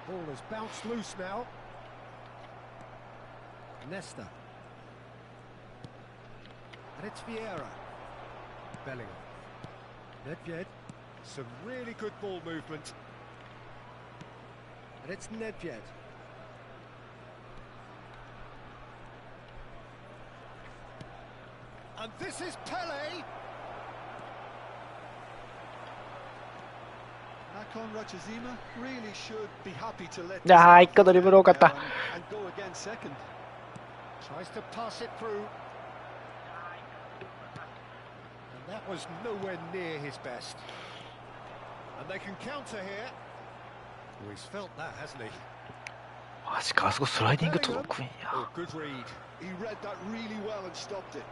Ball has bounced loose now. Nesta. And it's Vieira. Bellingham. Nedved. Some really good ball movement. And it's Nedved. And this is Pele. Nakon Rachazima really should be happy to let いやー、一個ドリブル多かった。 and go again second. Tries to pass it through. And that was nowhere near his best. And they can counter here. Oh, he's felt that, hasn't he? マジか、あそこスライディング届くんや。 Oh, good read. He read that really well and stopped it.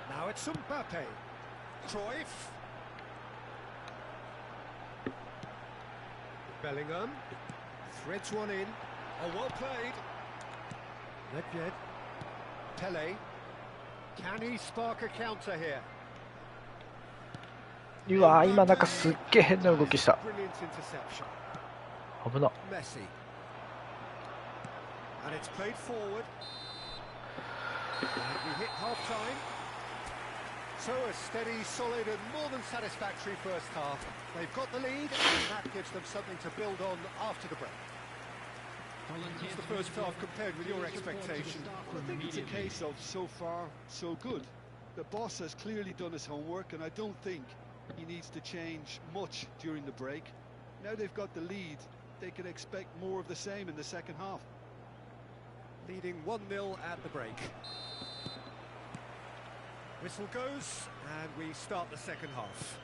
Now it's Mbappe. Cruyff. Bellingham. Threads one in. Oh, well played. Nedved. Pele. Can he spark a counter here? うわー、今なんかすっげえ変な動きした。 Brilliant interception. 危な。 Messi. And it's played forward. And we hit half-time. So a steady, solid and more than satisfactory first half. They've got the lead and that gives them something to build on after the break. It's the first half compared with your expectation. Well, I think it's a case of so far, so good. The boss has clearly done his homework, and I don't think he needs to change much during the break. Now they've got the lead, they can expect more of the same in the second half. Leading 1-0 at the break. Whistle goes, and we start the second half.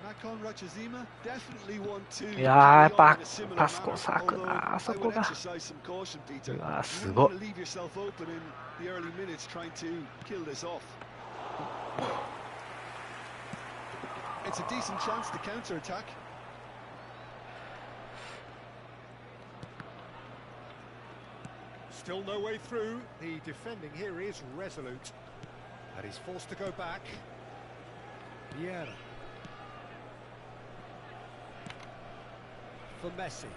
Nakon Rachazima definitely want to いやー、やっぱ carry on in a similar パスコ manner, 咲く although な、あそ I こ would が。 exercise some caution, Peter. うわー、 You す wouldn't ご want to leave yourself open in the early minutes trying to kill this off. It's a decent chance to counter-attack. Still no way through. The defending here is resolute. And he's forced to go back. Vieira. For Messi.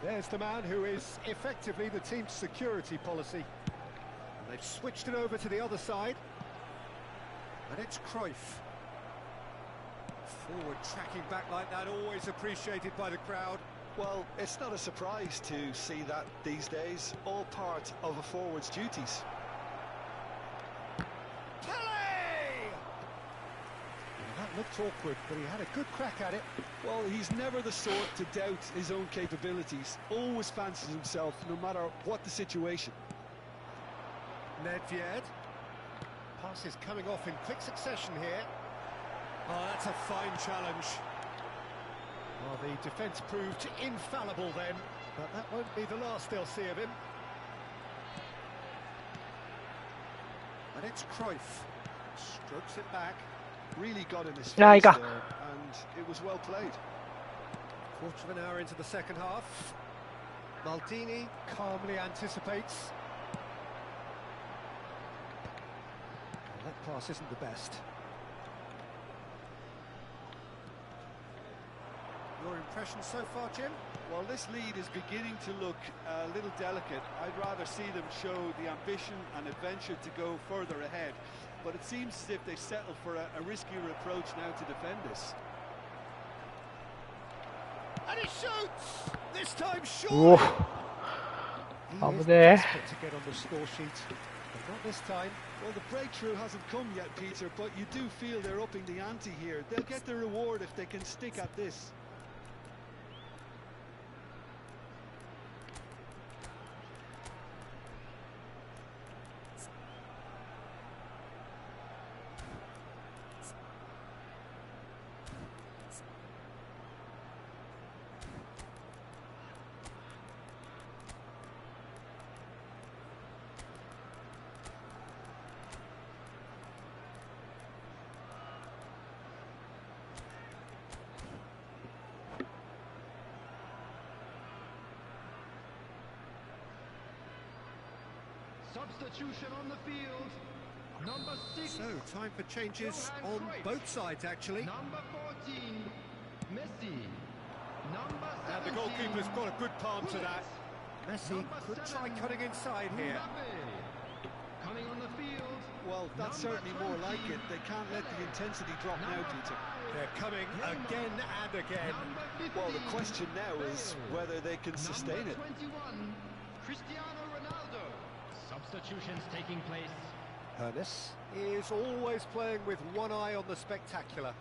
There's the man who is effectively the team's security policy. And they've switched it over to the other side. And it's Cruyff. Forward tracking back like that, always appreciated by the crowd. Well, it's not a surprise to see that these days, all part of a forward's duties. Pele! That looked awkward, but he had a good crack at it. Well, he's never the sort to doubt his own capabilities. Always fancies himself, no matter what the situation. Nedved. Passes coming off in quick succession here. Oh, that's a fine challenge. Well, the defence proved infallible then, but that won't be the last they'll see of him. And it's Cruyff. Strokes it back. Really got in his face Yeah, there, and it was well played. Quarter of an hour into the second half. Maldini calmly anticipates. Well, that pass isn't the best. Your impression so far, Jim? Well, this lead is beginning to look a little delicate. I'd rather see them show the ambition and adventure to go further ahead. But it seems as if they settle for a riskier approach now to defend this. And he shoots! This time short! Whoa. He is there. desperate to get on the score sheet, but not this time. Well, the breakthrough hasn't come yet, Peter, but you do feel they're upping the ante here. They'll get the reward if they can stick at this. Substitution on the field. Number 6. So, time for changes Johan on Cruyff. both sides, actually. Number 14, Messi. Number 17, And the goalkeeper's got a good palm to that. Messi Number could try 7, cutting inside here. Mbappe. Coming on the field. Well, that's Number certainly more 20, like it. They can't let the intensity drop now, Number Peter. 5, They're coming again and again. Number 15, Well, the question now is whether they can sustain it. Number 21, Cristiano Ronaldo. Substitutions taking place. Ernest is always playing with one eye on the spectacular.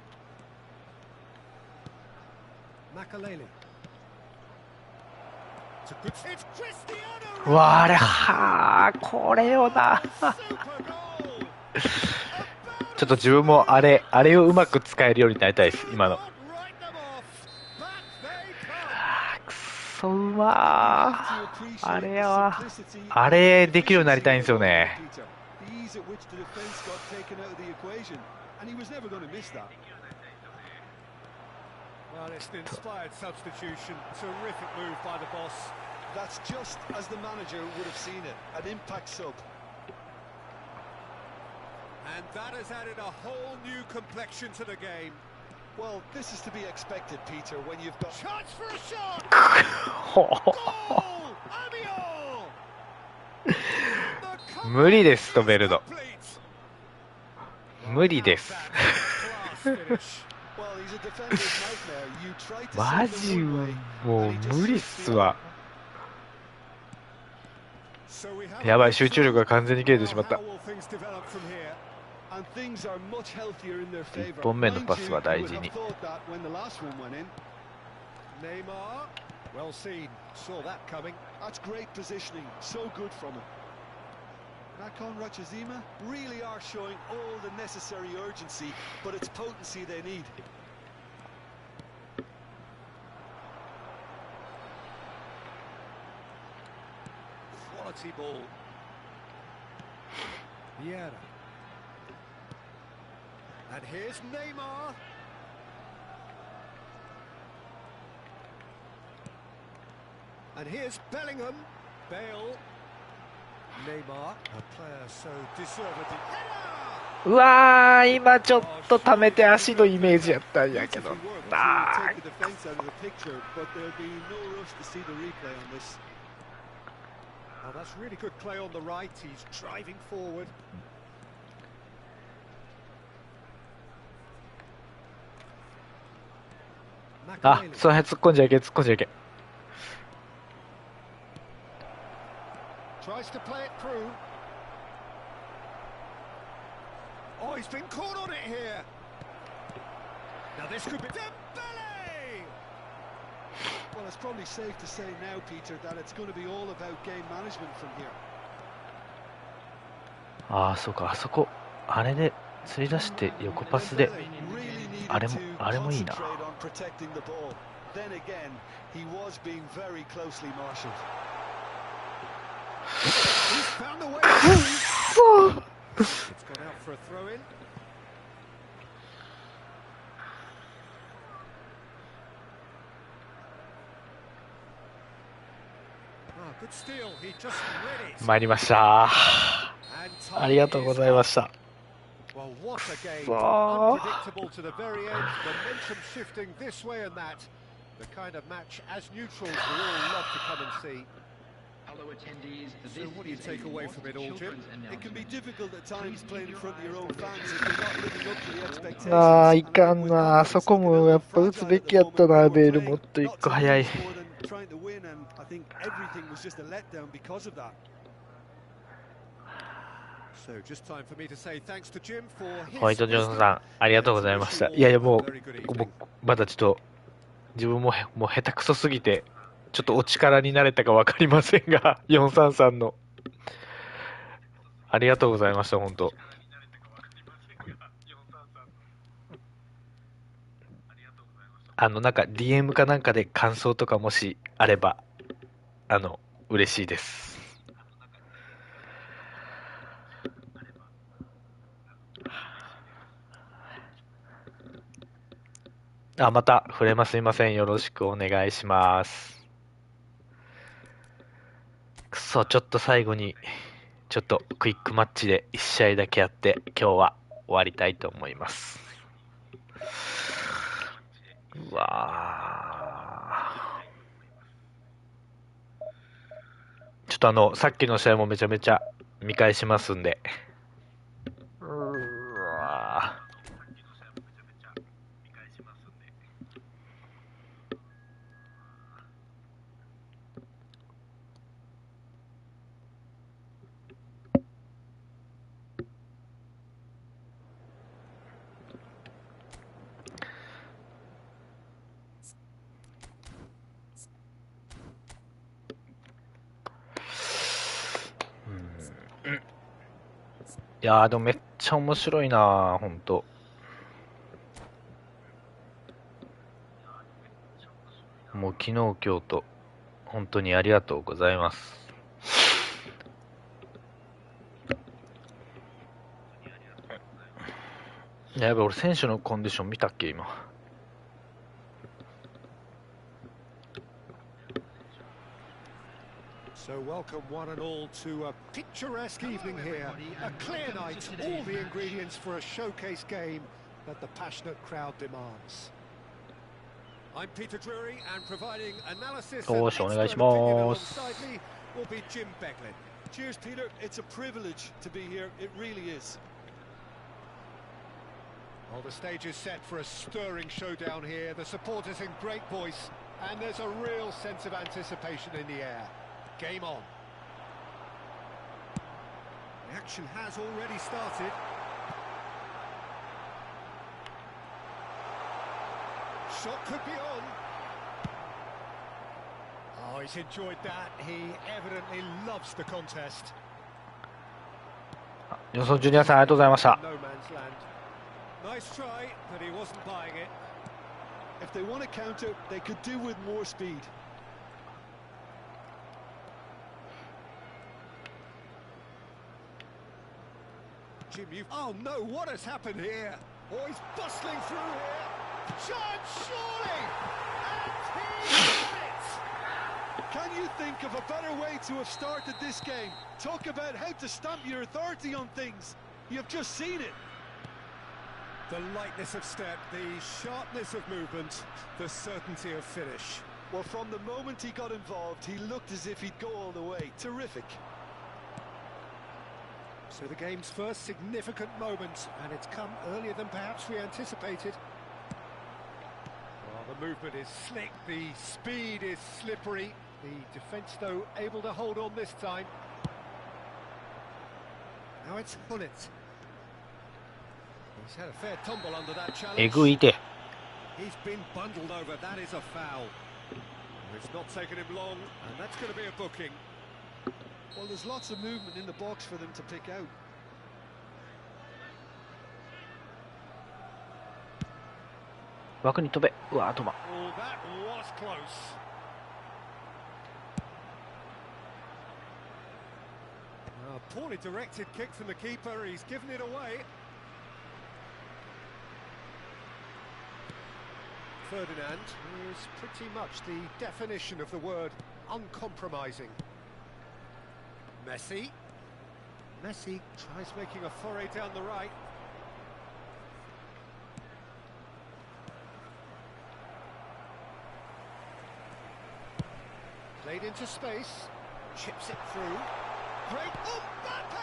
Makaleli. It's a good... It's Cristiano わあれはあこれよな Super goal! ちょっと自分もあれをうまく使えるようになりたいです今の Write them off, but they come. くそうまーあれはあれできるようになりたいんですよね The ease at which the defense got taken out of the equation, and he was never going to miss that. Well, it's an inspired substitution. Terrific move by the boss. That's just as the manager would have seen it, an impact sub. And that has added a whole new complexion to the game. Well, this is to be expected, Peter, when you've got... Chance for a shot! ほ Goal! Amiol! The 無理ですとベルド complete. 無理です Class finish. Well, he's a defender's nightmare. You try to マ send ジ them one way, も and he う just 無理っ slips す the わ So we have やばい集中力が完全に切れてしまった How will things develop from here? and things are much healthier in their favor. 1本目のパスは Mind 大 you, 事 you に would have thought that when the last one went in. Neymar, well seen, saw that coming. That's great positioning, so good from him. Nakon Rachazima really are showing all the necessary urgency, but it's potency they need. Quality ball. Vieira. And here's Neymar. And here's Bellingham. Bale. Neymar, a player so deservedly. Header! うわー今ちょっと溜めて足のイメージやったんやけど Beautifully worked to あ take the defence out of the picture, but there'll be no rush to see the replay on this. Oh, that's really good play on the right. He's driving forward. あその辺突っ込んじゃいけ突っ込んじゃいけ Tries to play it through. Oh, he's been caught on it here. Now this could be Dembele! Well, it's probably safe to say now, Peter, that it's going to be all about game management from here. ああ、そうか、あそこ、あれで釣り出して横パスで、あれもいいな。Then again, he was being very closely marshaled. He's found a way through. It's gone out for a throw-in. Good steal. He just read it. 参りました。ありがとうございました。Well, what a game. Unpredictable to the very end. Momentum shifting this way and that. The kind of match, as neutrals, we all love to come and see. Hello, attendees. So what do you take away from it all, Jim? It can be difficult at times playing in front of your own fans if you're not living up to the expectations. ああ、いかんな。あそこもやっぱ打つべきやったな、ベールもっと一個早い。ホワイト・ジョンソンさん、ありがとうございました。いやいや、もうまだちょっと、自分もう下手くそすぎて、ちょっとお力になれたか分かりませんが、433の。ありがとうございました、本当。なんか DM かなんかで感想とかもしあれば、嬉しいです。また触れます。すいません。よろしくお願いします。ちょっと最後に、ちょっとクイックマッチで1試合だけやって、今日は終わりたいと思います。うわー。ちょっとさっきの試合もめちゃめちゃ見返しますんで。いやーでもめっちゃ面白いなー、ほんと。もう昨日今日と本当にありがとうございます。やばい、俺選手のコンディション見たっけ今。So welcome one and all to a picturesque evening here. A clear night, all the ingredients for a showcase game that the passionate crowd demands. I'm Peter Drury and providing analysis and expert opinion alongside me will be Jim Beglin. Cheers, Peter. It's a privilege to be here. It really is. Well, the stage is set for a stirring showdown here. The supporters in great voice, and there's a real sense of anticipation in the air. Game on. The action has already started. Shot could be on. Oh, he's enjoyed that. He evidently loves the contest. ヨソンジュニアさんありがとうございました。 No man's land. Nice try, but he wasn't buying it. If they want to counter, they could do with more speed. Jim, oh no, what has happened here? Oh, he's bustling through here. Chance, surely! And he's got it! Can you think of a better way to have started this game? Talk about how to stamp your authority on things. You've just seen it. The lightness of step, the sharpness of movement, the certainty of finish. Well, from the moment he got involved, he looked as if he'd go all the way. Terrific. So the game's first significant moment, and it's come earlier than perhaps we anticipated. Well, the movement is slick, the speed is slippery. The defence, though, able to hold on this time. Now it's Gullit. He's had a fair tumble under that challenge. えぐいて。 He's been bundled over. That is a foul. It's not taken him long, and that's going to be a booking. Well, there's lots of movement in the box for them to pick out. 枠に飛べ。うわ、止ま。 Oh, that was close. Poorly directed kick from the keeper. He's given it away. Ferdinand is pretty much the definition of the word uncompromising. Messi. Messi tries making a foray down the right. Played into space. Chips it through. Great. Oh, Mbappe!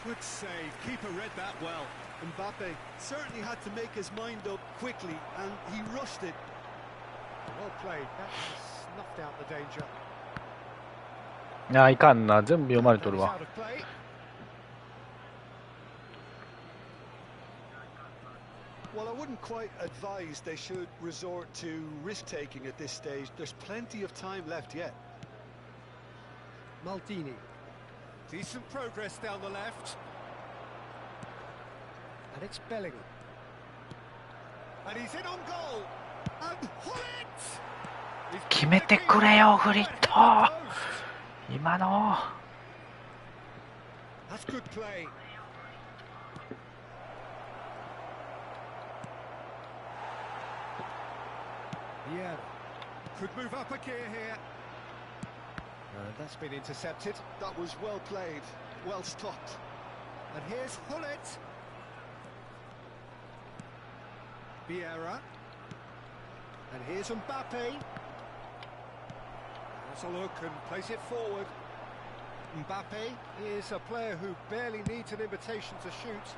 Good save. Keeper read that well. Mbappe certainly had to make his mind up quickly, and he rushed it. Well played. That has snuffed out the danger. いや、いかんな。全部読まれとる He's わ。 out of play. Well, I wouldn't quite advise they should resort to risk-taking at this stage. There's plenty of time left yet. Maldini. Decent progress down the left. And it's Bellingham. And he's in on goal. And Gullit! 決めてくれよ、フリット。今の。 That's good play. Yeah. Could move up a gear here. That's been intercepted. That was well played, well stopped. And here's Gullit. Vieira. And here's Mbappe. Has a look and plays it forward. Mbappe is a player who barely needs an invitation to shoot.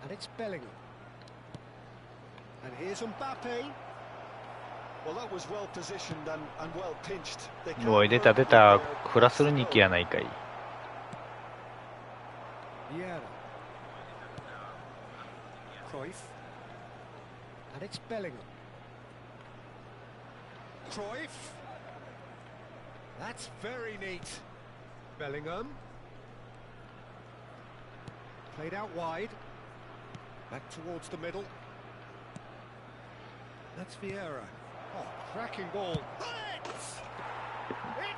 And it's Bellingham. And here's Mbappe. Well, that was well positioned and well pinched. おい、出た出た。フラスルニキやないかい。 Vieira. Cruyff. And it's Bellingham. Cruyff. That's very neat. Bellingham. Played out wide. Back towards the middle. That's Vieira. Oh, cracking ball. It's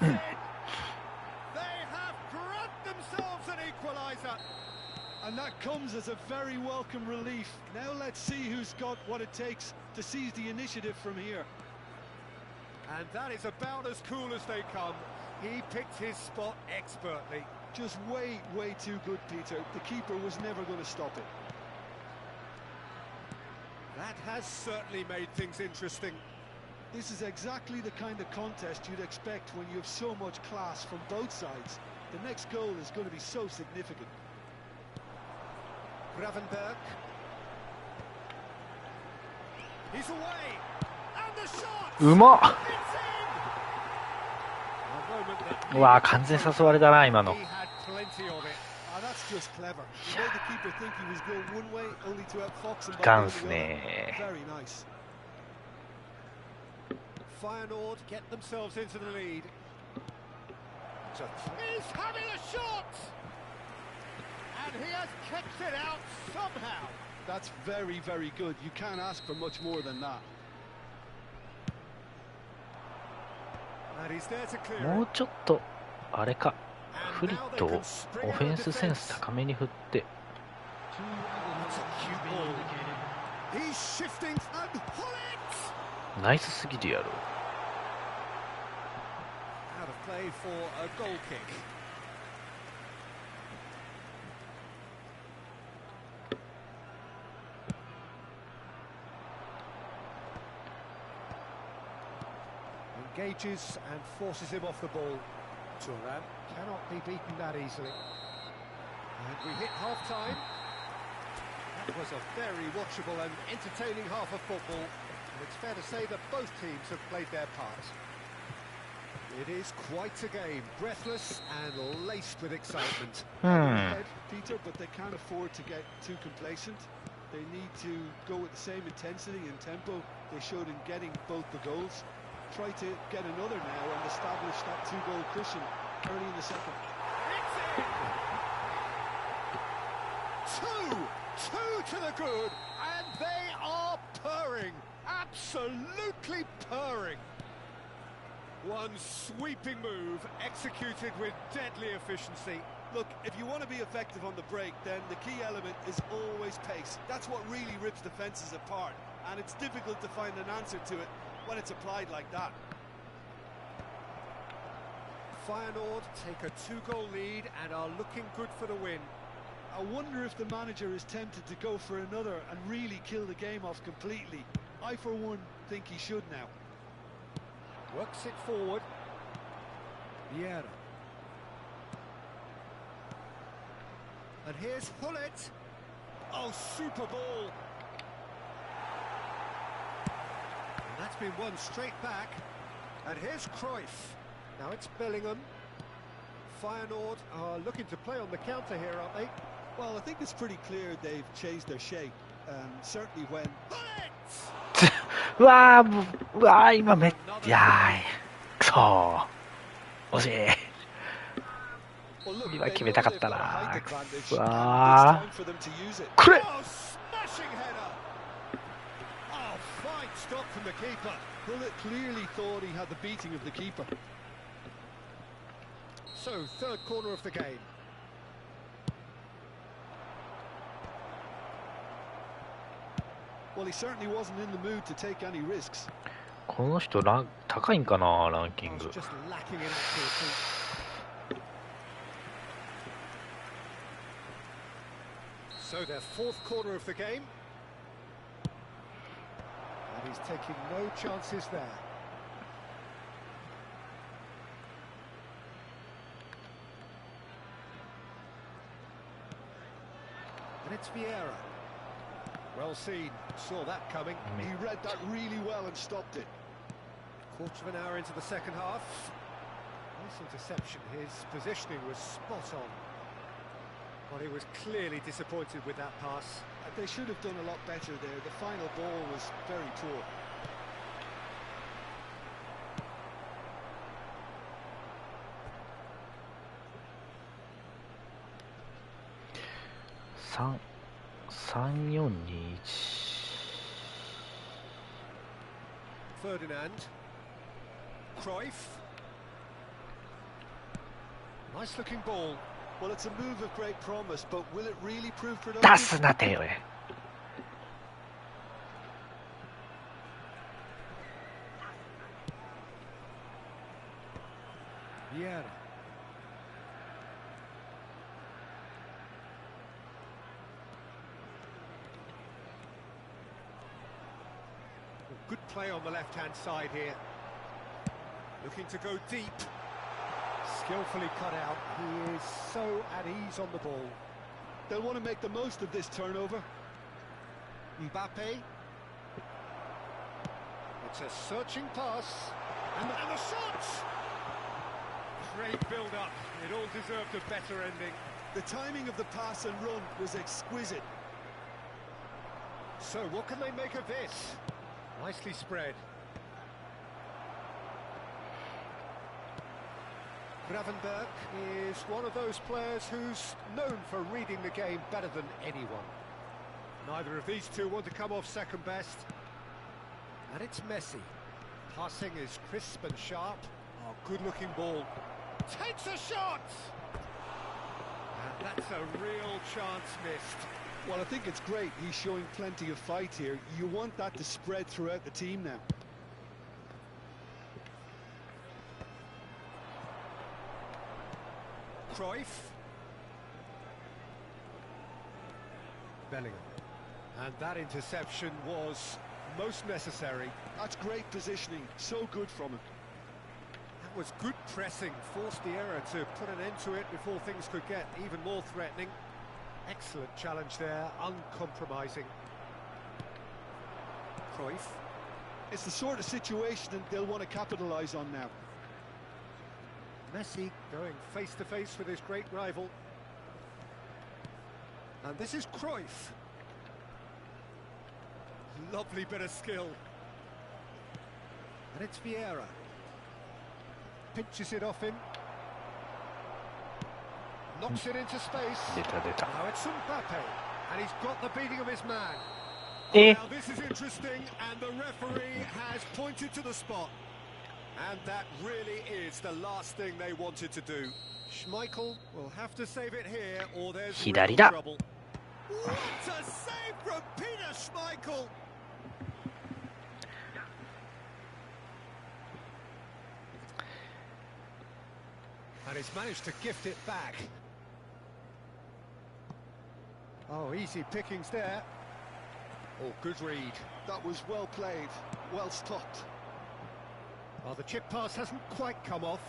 in! They have grabbed themselves an equaliser. And that comes as a very welcome relief. Now let's see who's got what it takes to seize the initiative from here. And that is about as cool as they come. He picked his spot expertly. Just way, way too good, Peter. The keeper was never going to stop it. That has certainly made things interesting. This is exactly the kind of contest you'd expect when you have so much class from both sides. The next goal is going to be so significant. Gravenberg. He's away. And the shot! うまっ。 It's in! うわ、完全誘われたな、今の。 He had plenty of it. That's just clever. He made the keeper think he was going one way, only to have Fox and いかんすね。 Very nice. Feyenoord get themselves into the lead. He's having a shot! And he has kept it out somehow. That's very, very good. You can't ask for much more than that. And he's there to clear もう it. ちょっと、あれか。フリットをオフェンスセンス高めに振って。 That's a cute ball. He's shifting and Gullit! ナイスすぎるやろ。 Out of play for a goal kick. Engages and forces him off the ball. Thuram cannot be beaten that easily. And we hit half-time. That was a very watchable and entertaining half of football. And it's fair to say that both teams have played their part. It is quite a game, breathless and laced with excitement. Ahead, Peter, but they can't afford to get too complacent. They need to go with the same intensity and tempo they showed in getting both the goals. Try to get another now and establish that two-goal cushion early in the second. Two to the good, and they are purring, absolutely purring. One sweeping move, executed with deadly efficiency. Look, if you want to be effective on the break, then the key element is always pace. That's what really rips defences apart, and it's difficult to find an answer to it when it's applied like that. Feyenoord take a two-goal lead and are looking good for the win. I wonder if the manager is tempted to go for another and really kill the game off completely. I, for one, think he should now. Works it forward. Vieira. And here's Hullet. Oh, super ball. And that's been won straight back. And here's Cruyff. Now it's Bellingham. Feyenoord are looking to play on the counter here, aren't they? Well, I think it's pretty clear they've changed their shape. Certainly when... うわー、今めっちゃくそー、惜しい。今決めたかったな。うわー、くれ。Hullet clearly thought he had the beating of the keeper. So, third corner of the game. Well, he certainly wasn't in the mood to take any risks. この人高いんかな、ランキング。 Just lacking in accuracy. So their fourth corner of the game. And he's taking no chances there. And it's Vieira. Well seen, saw that coming. He read that really well and stopped it. Quarter of an hour into the second half. Nice interception, his positioning was spot on. Well, he was clearly disappointed with that pass. They should have done a lot better there. The final ball was very poor. Ferdinand. Cruyff. Nice looking ball. Well, it's a move of great promise, but will it really prove 出 productive? すなてよ。Vieira. Good play on the left-hand side here. Looking to go deep. Skillfully cut out. He is so at ease on the ball. They'll want to make the most of this turnover. Mbappe. It's a searching pass. And the shot! Great build-up. It all deserved a better ending. The timing of the pass and run was exquisite. So what can they make of this? Nicely spread. Gravenberg is one of those players who's known for reading the game better than anyone. Neither of these two want to come off second best. And it's Messi. Passing is crisp and sharp. Oh, good-looking ball. Takes a shot! And that's a real chance missed. Well, I think it's great. He's showing plenty of fight here. You want that to spread throughout the team now. Cruyff. Bellingham. And that interception was most necessary. That's great positioning. So good from him. That was good pressing. Forced the error to put an end to it before things could get even more threatening. Excellent challenge there, uncompromising. Cruyff. It's the sort of situation that they'll want to capitalise on now. Messi going face to face with his great rival. And this is Cruyff. Lovely bit of skill. And it's Vieira. Pinches it off him. Knocks it into space. Now it's Mbappe. And he's got the beating of his man. Now this is interesting, and the referee has pointed to the spot. And that really is the last thing they wanted to do. Schmeichel will have to save it here, or there's real trouble. What a save from Peter Schmeichel! And he's managed to gift it back. Oh, easy pickings there. Oh, good read. That was well played, well stopped. Oh, the chip pass hasn't quite come off.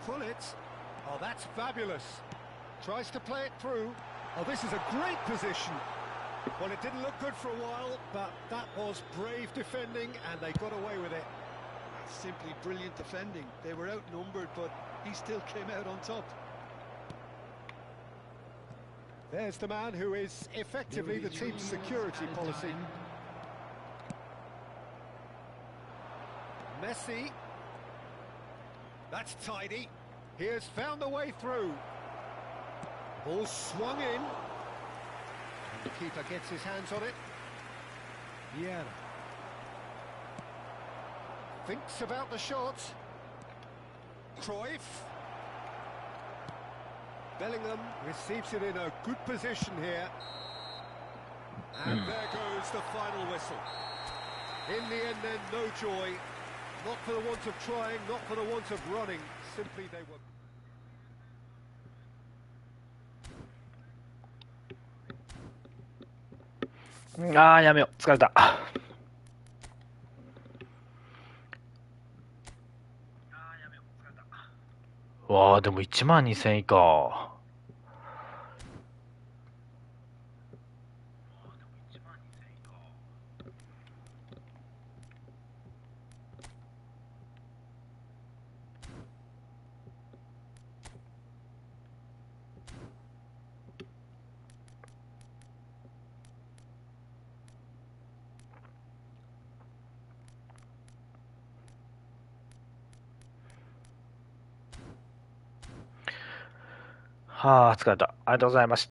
Gullit. Oh, that's fabulous. Tries to play it through. Oh, this is a great position. Well, it didn't look good for a while, but that was brave defending, and they got away with it. Simply brilliant defending. They were outnumbered, but he still came out on top. There's the man who is effectively the team's security policy. Messi. That's tidy. He has found a way through. Ball swung in. And the keeper gets his hands on it. Vieira. Thinks about the shot. Cruyff. Bellingham receives it in a good position here. And there goes the final whistle. In the end then, no joy. Not for the want of trying, not for the want of running. Simply they were...やめよう。疲れた。わあ、でも12000以下。はあ、疲れた。ありがとうございました。